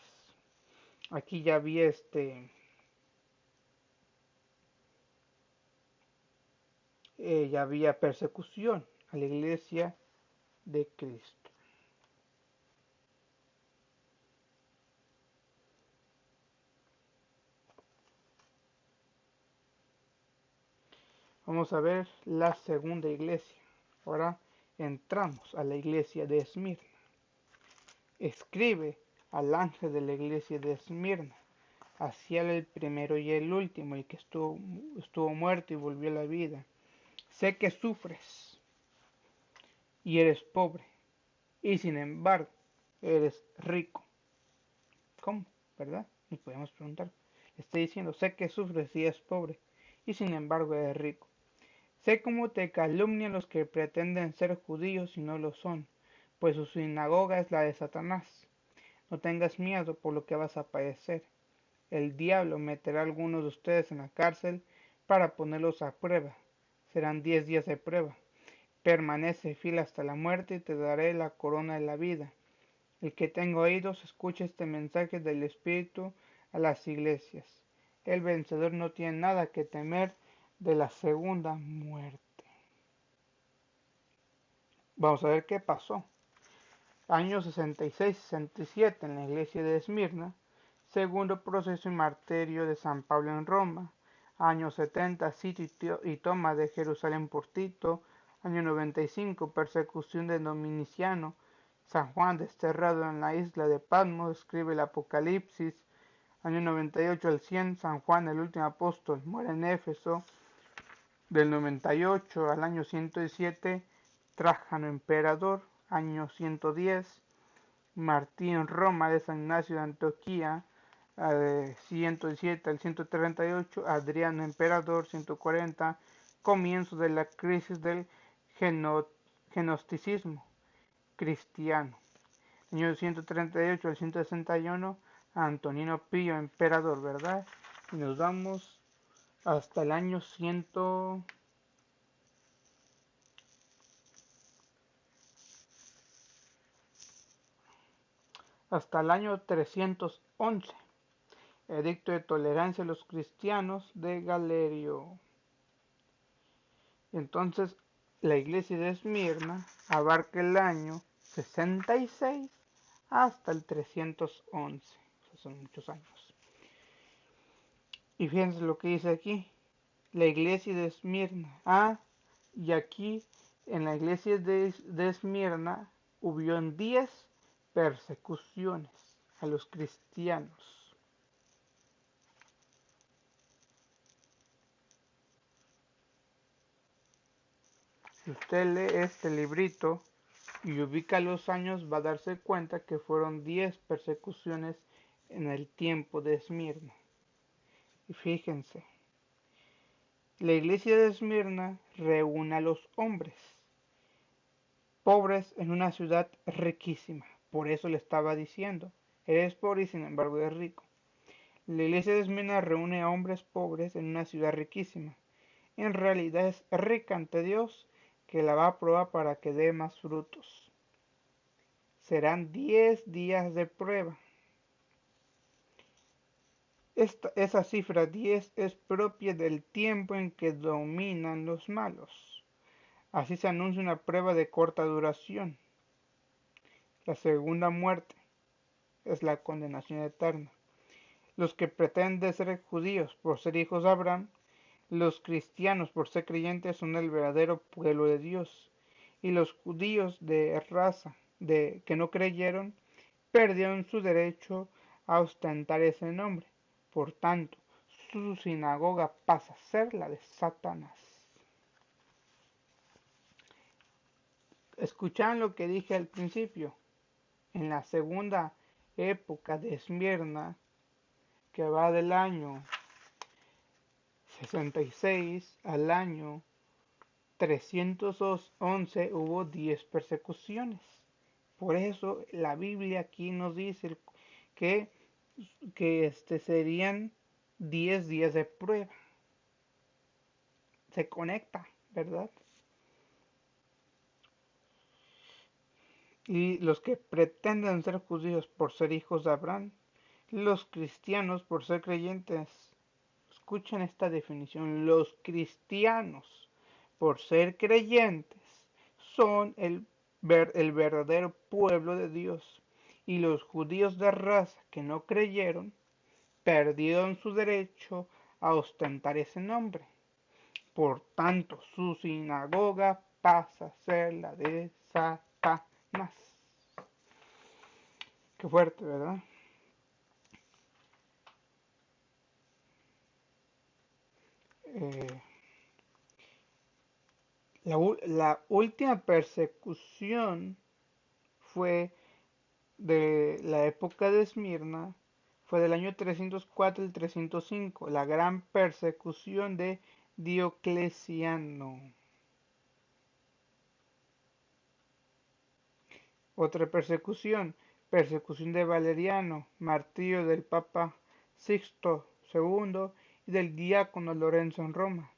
Aquí ya había ya había persecución a la iglesia de Cristo. Vamos a ver la segunda iglesia. Ahora entramos a la iglesia de Esmirna. Escribe al ángel de la iglesia de Esmirna, hacia el primero y el último, el que estuvo muerto y volvió a la vida. Sé que sufres y eres pobre, y sin embargo eres rico. ¿Cómo? ¿Verdad? Nos podemos preguntar. Está diciendo, sé que sufres y eres pobre, y sin embargo eres rico. Sé cómo te calumnian los que pretenden ser judíos y no lo son, pues su sinagoga es la de Satanás. No tengas miedo por lo que vas a padecer. El diablo meterá a algunos de ustedes en la cárcel para ponerlos a prueba. Serán 10 días de prueba. Permanece fiel hasta la muerte y te daré la corona de la vida. El que tenga oídos, escuche este mensaje del Espíritu a las iglesias. El vencedor no tiene nada que temer de la segunda muerte. Vamos a ver qué pasó. Años 66-67 en la iglesia de Esmirna. Segundo proceso y martirio de San Pablo en Roma. Años 70 sitio y toma de Jerusalén por Tito. Año 95 persecución de Dominiciano. San Juan desterrado en la isla de Patmos, escribe el Apocalipsis. Año 98 al 100, San Juan el último apóstol muere en Éfeso. Del 98 al año 107, Trajano emperador. Año 110, Martín Roma de San Ignacio de Antioquía. 117 al 138, Adriano emperador. 140, comienzo de la crisis del gnosticismo cristiano. Año 138 al 161, Antonino Pío emperador, ¿verdad? Y nos vamos hasta el año hasta el año 311, edicto de tolerancia a los cristianos de Galerio. Entonces, la iglesia de Esmirna abarca el año 66 hasta el 311. Son muchos años. Y fíjense lo que dice aquí. La iglesia de Esmirna. Y aquí en la iglesia de Esmirna hubieron 10 persecuciones a los cristianos. Si usted lee este librito y ubica los años, va a darse cuenta que fueron 10 persecuciones en el tiempo de Esmirna. Y fíjense, la iglesia de Esmirna reúne a los hombres pobres en una ciudad riquísima. Por eso le estaba diciendo, eres pobre y sin embargo eres rico. La iglesia de Esmirna reúne a hombres pobres en una ciudad riquísima. En realidad es rica ante Dios, que la va a probar para que dé más frutos. Serán 10 días de prueba. Esa cifra 10 es propia del tiempo en que dominan los malos. Así se anuncia una prueba de corta duración. La segunda muerte es la condenación eterna. Los que pretenden ser judíos por ser hijos de Abraham, los cristianos por ser creyentes son el verdadero pueblo de Dios, y los judíos de raza que no creyeron perdieron su derecho a ostentar ese nombre. Por tanto, su sinagoga pasa a ser la de Satanás. ¿Escucharon lo que dije al principio? En la segunda época de Esmirna, que va del año 66 al año 311, hubo 10 persecuciones. Por eso la Biblia aquí nos dice que serían 10 días de prueba. Se conecta, ¿verdad? Y los que pretenden ser judíos por ser hijos de Abraham, los cristianos por ser creyentes. Escuchen esta definición. Los cristianos por ser creyentes son el verdadero pueblo de Dios, y los judíos de raza que no creyeron perdieron su derecho a ostentar ese nombre. Por tanto, su sinagoga pasa a ser la de Satanás. Qué fuerte, ¿verdad? La última persecución fue de la época de Esmirna, fue del año 304 al 305, la gran persecución de Diocleciano. Otra persecución, persecución de Valeriano, martirio del Papa Sixto II y del diácono Lorenzo en Roma,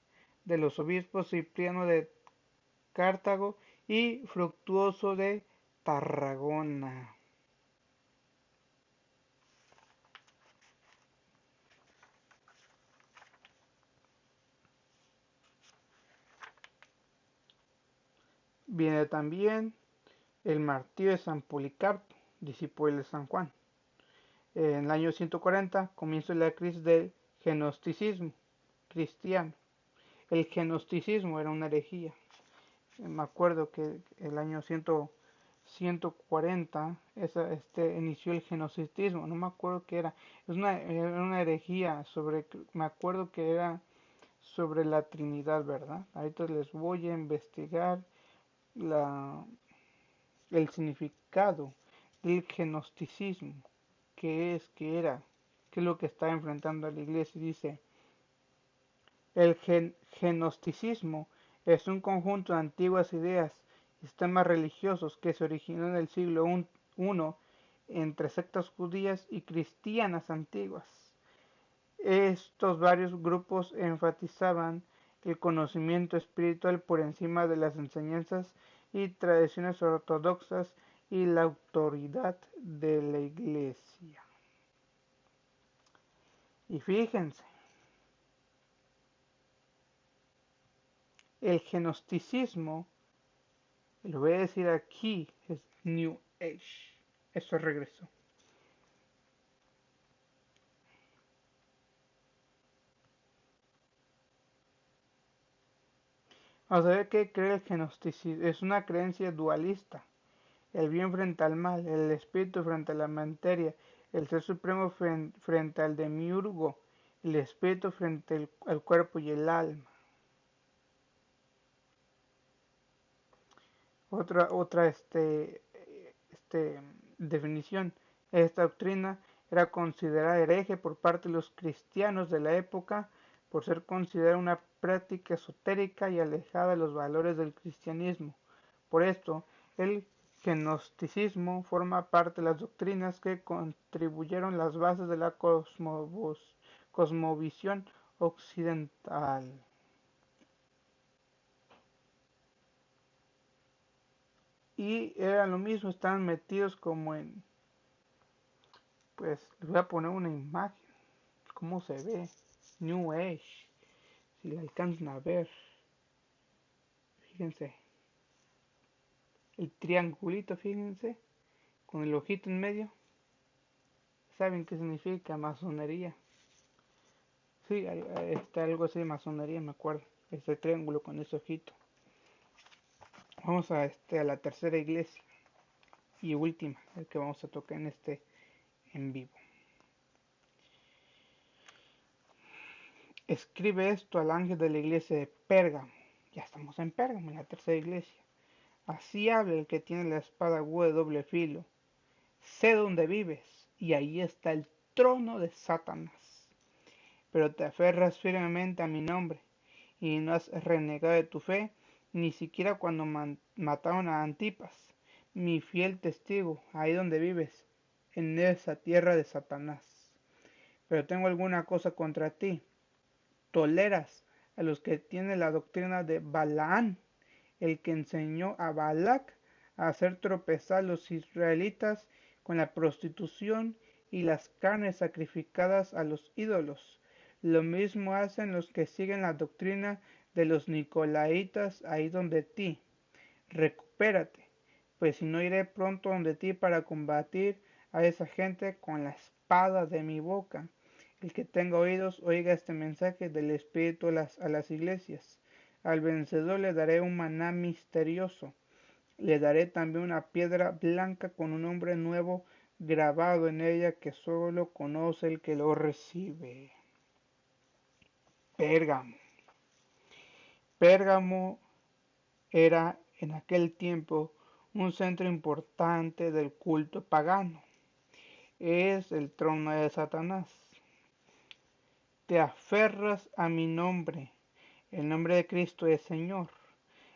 de los obispos Cipriano de Cartago y Fructuoso de Tarragona. Viene también el martirio de San Policarpo, discípulo de San Juan. En el año 140 comienza la crisis del gnosticismo cristiano. El gnosticismo era una herejía. Me acuerdo que el año 140 inició el gnosticismo. No me acuerdo qué era. Era una herejía me acuerdo que era sobre la Trinidad, ¿verdad? Ahorita les voy a investigar el significado del gnosticismo, qué es lo que está enfrentando a la iglesia. Dice, el gnosticismo es un conjunto de antiguas ideas y sistemas religiosos que se originó en el siglo I entre sectas judías y cristianas antiguas. Estos varios grupos enfatizaban el conocimiento espiritual por encima de las enseñanzas y tradiciones ortodoxas y la autoridad de la iglesia. Y fíjense, el gnosticismo Lo voy a decir aquí, es New Age. Eso regresó. Vamos a ver qué cree el gnosticismo. Es una creencia dualista. El bien frente al mal, el espíritu frente a la materia, el ser supremo frente al demiurgo, el espíritu frente al cuerpo y el alma. Otra definición. Esta doctrina era considerada hereje por parte de los cristianos de la época por ser considerada una práctica esotérica y alejada de los valores del cristianismo. Por esto, el gnosticismo forma parte de las doctrinas que contribuyeron las bases de la cosmovisión occidental. Y eran lo mismo, estaban metidos como en, pues les voy a poner una imagen, cómo se ve, New Age, si la alcanzan a ver, fíjense, el triangulito, fíjense, con el ojito en medio, ¿saben qué significa masonería? Sí, está algo así de masonería, me acuerdo, este triángulo con ese ojito. Vamos a la tercera iglesia y última, el que vamos a tocar en vivo. Escribe esto al ángel de la iglesia de Pérgamo. Ya estamos en Pérgamo, en la tercera iglesia. Así habla el que tiene la espada aguda de doble filo. Sé dónde vives, y ahí está el trono de Satanás. Pero te aferras firmemente a mi nombre, y no has renegado de tu fe, ni siquiera cuando mataron a Antipas, mi fiel testigo, ahí donde vives, en esa tierra de Satanás. Pero tengo alguna cosa contra ti. Toleras a los que tienen la doctrina de Balaán, el que enseñó a Balac a hacer tropezar a los israelitas con la prostitución y las carnes sacrificadas a los ídolos. Lo mismo hacen los que siguen la doctrina de los nicolaitas ahí donde ti. Recupérate, pues si no iré pronto donde ti para combatir a esa gente con la espada de mi boca. El que tenga oídos, oiga este mensaje del Espíritu a las iglesias. Al vencedor le daré un maná misterioso. Le daré también una piedra blanca con un nombre nuevo grabado en ella que solo conoce el que lo recibe. Pérgamo. Pérgamo era en aquel tiempo un centro importante del culto pagano. Es el trono de Satanás. Te aferras a mi nombre. El nombre de Cristo es Señor.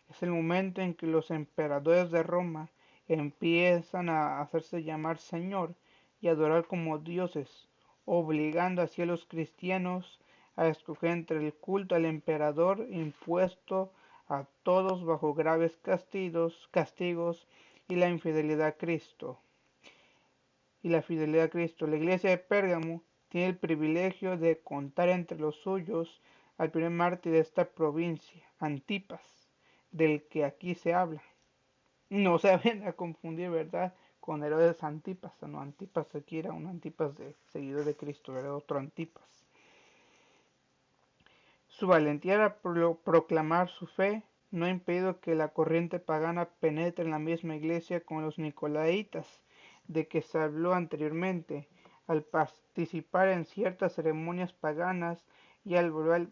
Es el momento en que los emperadores de Roma empiezan a hacerse llamar Señor y adorar como dioses, obligando así a los cristianos a escoger entre el culto al emperador impuesto a todos bajo graves castigos y la infidelidad a Cristo. La iglesia de Pérgamo tiene el privilegio de contar entre los suyos al primer mártir de esta provincia, Antipas, del que aquí se habla. No se vayan a confundir, ¿verdad? Con Herodes Antipas. No, Antipas aquí era un Antipas de seguidor de Cristo, era otro Antipas. Su valentía para proclamar su fe no ha impedido que la corriente pagana penetre en la misma iglesia con los nicolaitas, de que se habló anteriormente, al participar en ciertas ceremonias paganas y al volver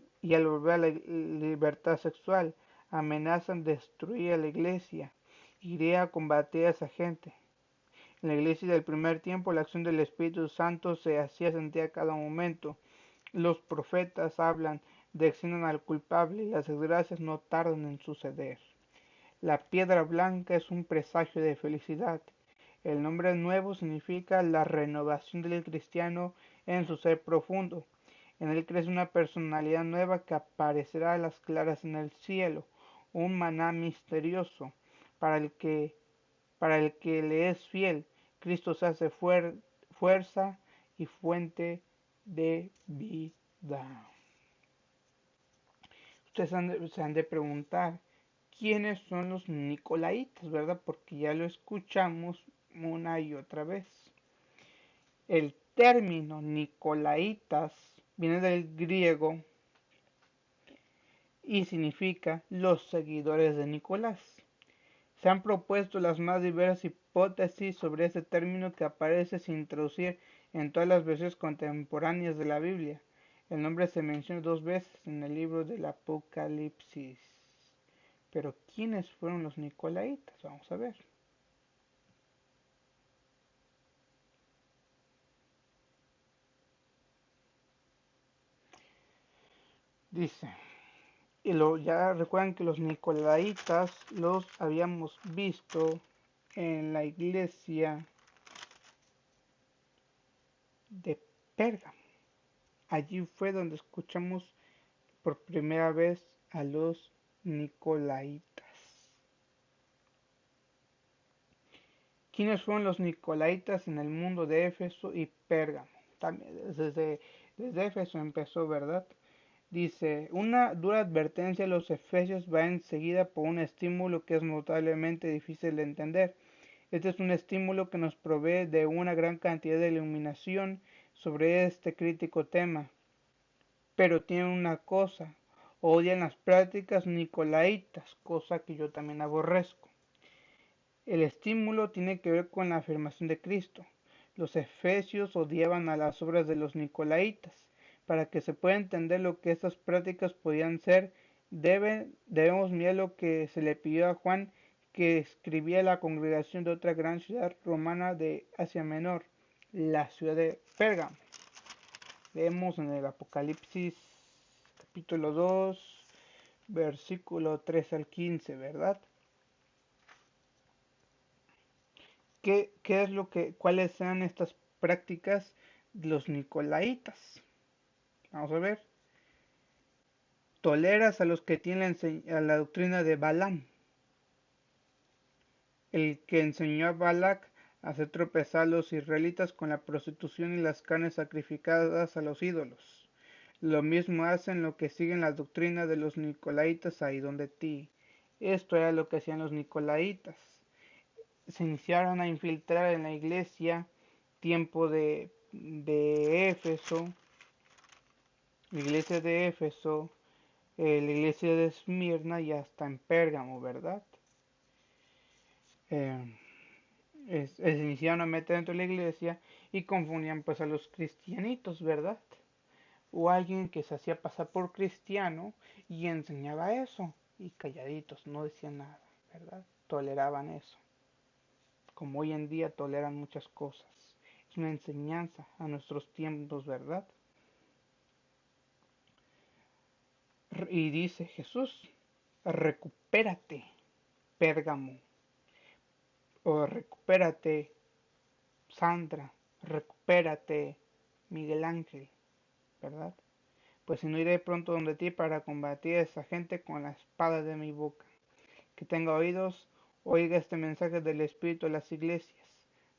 a la libertad sexual, amenazan destruir a la iglesia. Iré a combatir a esa gente. En la iglesia del primer tiempo la acción del Espíritu Santo se hacía sentir a cada momento. Los profetas hablan, designan al culpable y las desgracias no tardan en suceder. La piedra blanca es un presagio de felicidad. El nombre nuevo significa la renovación del cristiano en su ser profundo. En él crece una personalidad nueva que aparecerá a las claras en el cielo, un maná misterioso. Para el que le es fiel, Cristo se hace fuerza y fuente de vida. Ustedes se han de preguntar, quiénes son los nicolaitas, ¿verdad? Porque ya lo escuchamos una y otra vez. El término nicolaitas viene del griego y significa los seguidores de Nicolás. Se han propuesto las más diversas hipótesis sobre este término que aparece sin introducir en todas las versiones contemporáneas de la Biblia. El nombre se menciona 2 veces en el libro del Apocalipsis. Pero ¿quiénes fueron los nicolaitas? Vamos a ver. Dice, ya recuerdan que los nicolaitas los habíamos visto en la iglesia de Pérgamo. Allí fue donde escuchamos por primera vez a los nicolaitas. ¿Quiénes fueron los nicolaitas en el mundo de Éfeso y Pérgamo? También desde Éfeso empezó, ¿verdad? Dice, una dura advertencia a los efesios va enseguida por un estímulo que es notablemente difícil de entender. Este es un estímulo que nos provee de una gran cantidad de iluminación sobre este crítico tema. Pero tienen una cosa, odian las prácticas nicolaitas, cosa que yo también aborrezco. El estímulo tiene que ver con la afirmación de Cristo. Los efesios odiaban a las obras de los nicolaitas. Para que se pueda entender lo que estas prácticas podían ser, debemos mirar lo que se le pidió a Juan, que escribía a la congregación de otra gran ciudad romana de Asia Menor, la ciudad de Pérgamo. Leemos en el Apocalipsis capítulo 2, versículo 3 al 15, ¿verdad? ¿Cuáles eran estas prácticas de los nicolaitas? Vamos a ver. Toleras a los que tienen la doctrina de Balaam, el que enseñó a Balac a hacer tropezar a los israelitas con la prostitución y las carnes sacrificadas a los ídolos. Lo mismo hacen los que siguen la doctrina de los nicolaitas ahí donde ti. Esto era lo que hacían los nicolaitas. Se iniciaron a infiltrar en la iglesia tiempo de Éfeso, la iglesia de Éfeso, la iglesia de Esmirna y hasta en Pérgamo, ¿verdad? Se iniciaron a meter dentro de la iglesia y confundían pues a los cristianitos, ¿verdad? O alguien que se hacía pasar por cristiano y enseñaba eso y calladitos, no decían nada, ¿verdad? Toleraban eso, como hoy en día toleran muchas cosas. Es una enseñanza a nuestros tiempos, ¿verdad? Y dice Jesús, recupérate, Pérgamo, o recupérate, Sandra, recupérate, Miguel Ángel, ¿verdad? Pues si no iré pronto donde ti para combatir a esa gente con la espada de mi boca. Que tenga oídos, oiga este mensaje del Espíritu a las iglesias.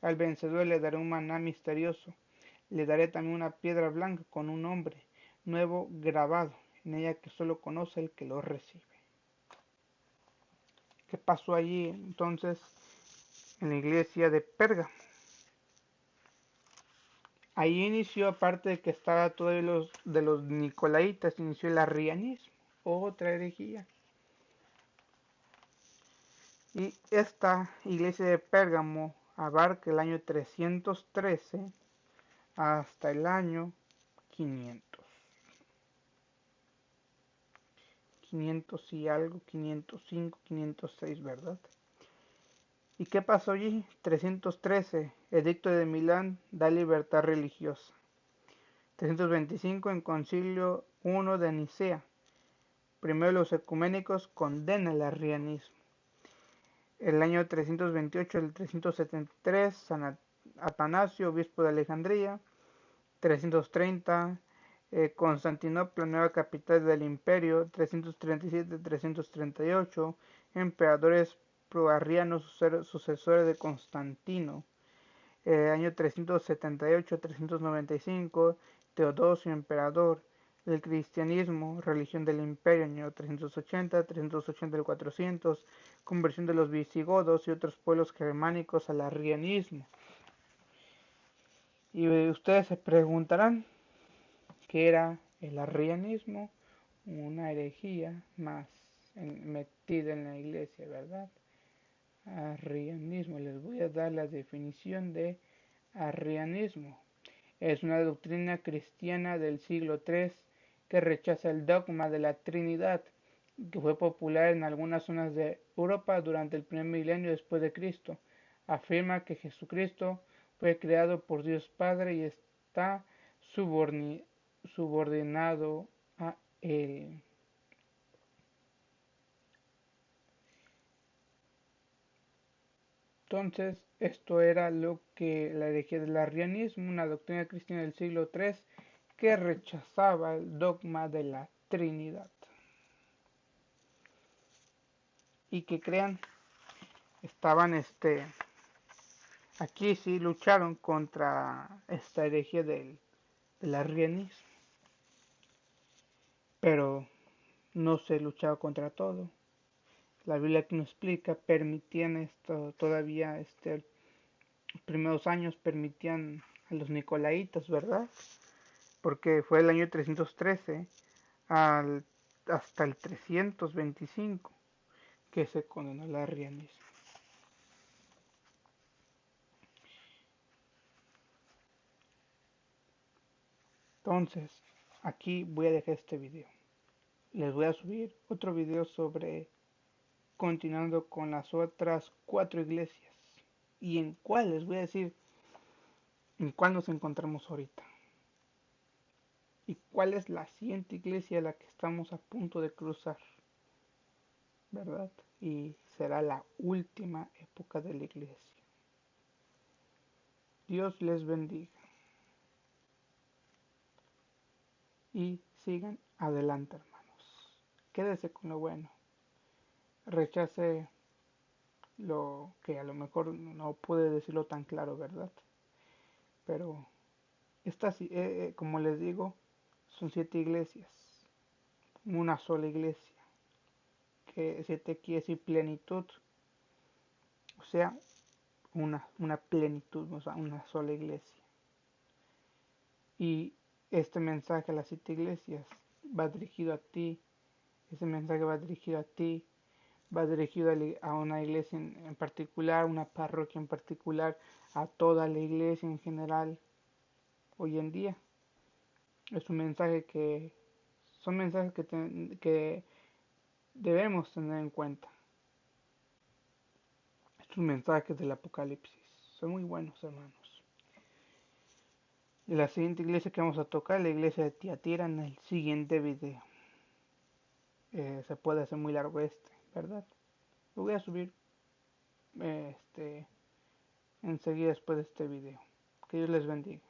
Al vencedor le daré un maná misterioso. Le daré también una piedra blanca con un nombre nuevo grabado en ella que solo conoce el que lo recibe. ¿Qué pasó allí entonces en la iglesia de Pérgamo? Ahí inició, aparte de que estaba todo de los nicolaitas, inició el arrianismo, otra herejía. Y esta iglesia de Pérgamo abarca el año 313 hasta el año 500. 500 y algo, 505, 506, ¿verdad? ¿Y qué pasó allí? 313, Edicto de Milán da libertad religiosa. 325, en Concilio I de Nicea. Primero los ecuménicos condenan el arrianismo. El año 328 al 373, San Atanasio, obispo de Alejandría. 330, Constantinopla, nueva capital del imperio. 337-338, emperadores proarrianos, sucesores de Constantino. Año 378-395, Teodosio, emperador. El cristianismo, religión del imperio, año 380, 380 al 400, conversión de los visigodos y otros pueblos germánicos al arrianismo. Y ustedes se preguntarán qué era el arrianismo, una herejía más metida en la iglesia, ¿verdad? Arrianismo, les voy a dar la definición de arrianismo. Es una doctrina cristiana del siglo III que rechaza el dogma de la Trinidad, que fue popular en algunas zonas de Europa durante el primer milenio después de Cristo. Afirma que Jesucristo fue creado por Dios Padre y está subordinado a Él. Entonces, esto era lo que la herejía del arrianismo, una doctrina cristiana del siglo III que rechazaba el dogma de la Trinidad. Y que crean, estaban aquí sí lucharon contra esta herejía del arrianismo, pero no se luchaba contra todo. La Biblia que nos explica, permitían esto todavía, los primeros años permitían a los nicolaitas, ¿verdad? Porque fue el año 313 hasta el 325 que se condenó el arrianismo. Entonces, aquí voy a dejar este video. Les voy a subir otro video sobre continuando con las otras 4 iglesias. Y en cuál les voy a decir en cuál nos encontramos ahorita. Y cuál es la siguiente iglesia a la que estamos a punto de cruzar. ¿Verdad? Y será la última época de la iglesia. Dios les bendiga. Y sigan adelante, hermanos. Quédese con lo bueno. Rechace lo que a lo mejor no pude decirlo tan claro, ¿verdad? Pero estas, como les digo, son 7 iglesias, una sola iglesia, que 7 quiere decir plenitud, o sea, una plenitud, o sea, una sola iglesia. Y este mensaje a las 7 iglesias va dirigido a ti, ese mensaje va dirigido a ti, va dirigido a una iglesia en particular, una parroquia en particular, a toda la iglesia en general. Hoy en día es un mensaje que son mensajes que debemos tener en cuenta. Estos mensajes del Apocalipsis son muy buenos, hermanos. Y la siguiente iglesia que vamos a tocar es la iglesia de Tiatira en el siguiente video. Se puede hacer muy largo ¿verdad? Lo voy a subir enseguida después de este video. Que Dios les bendiga.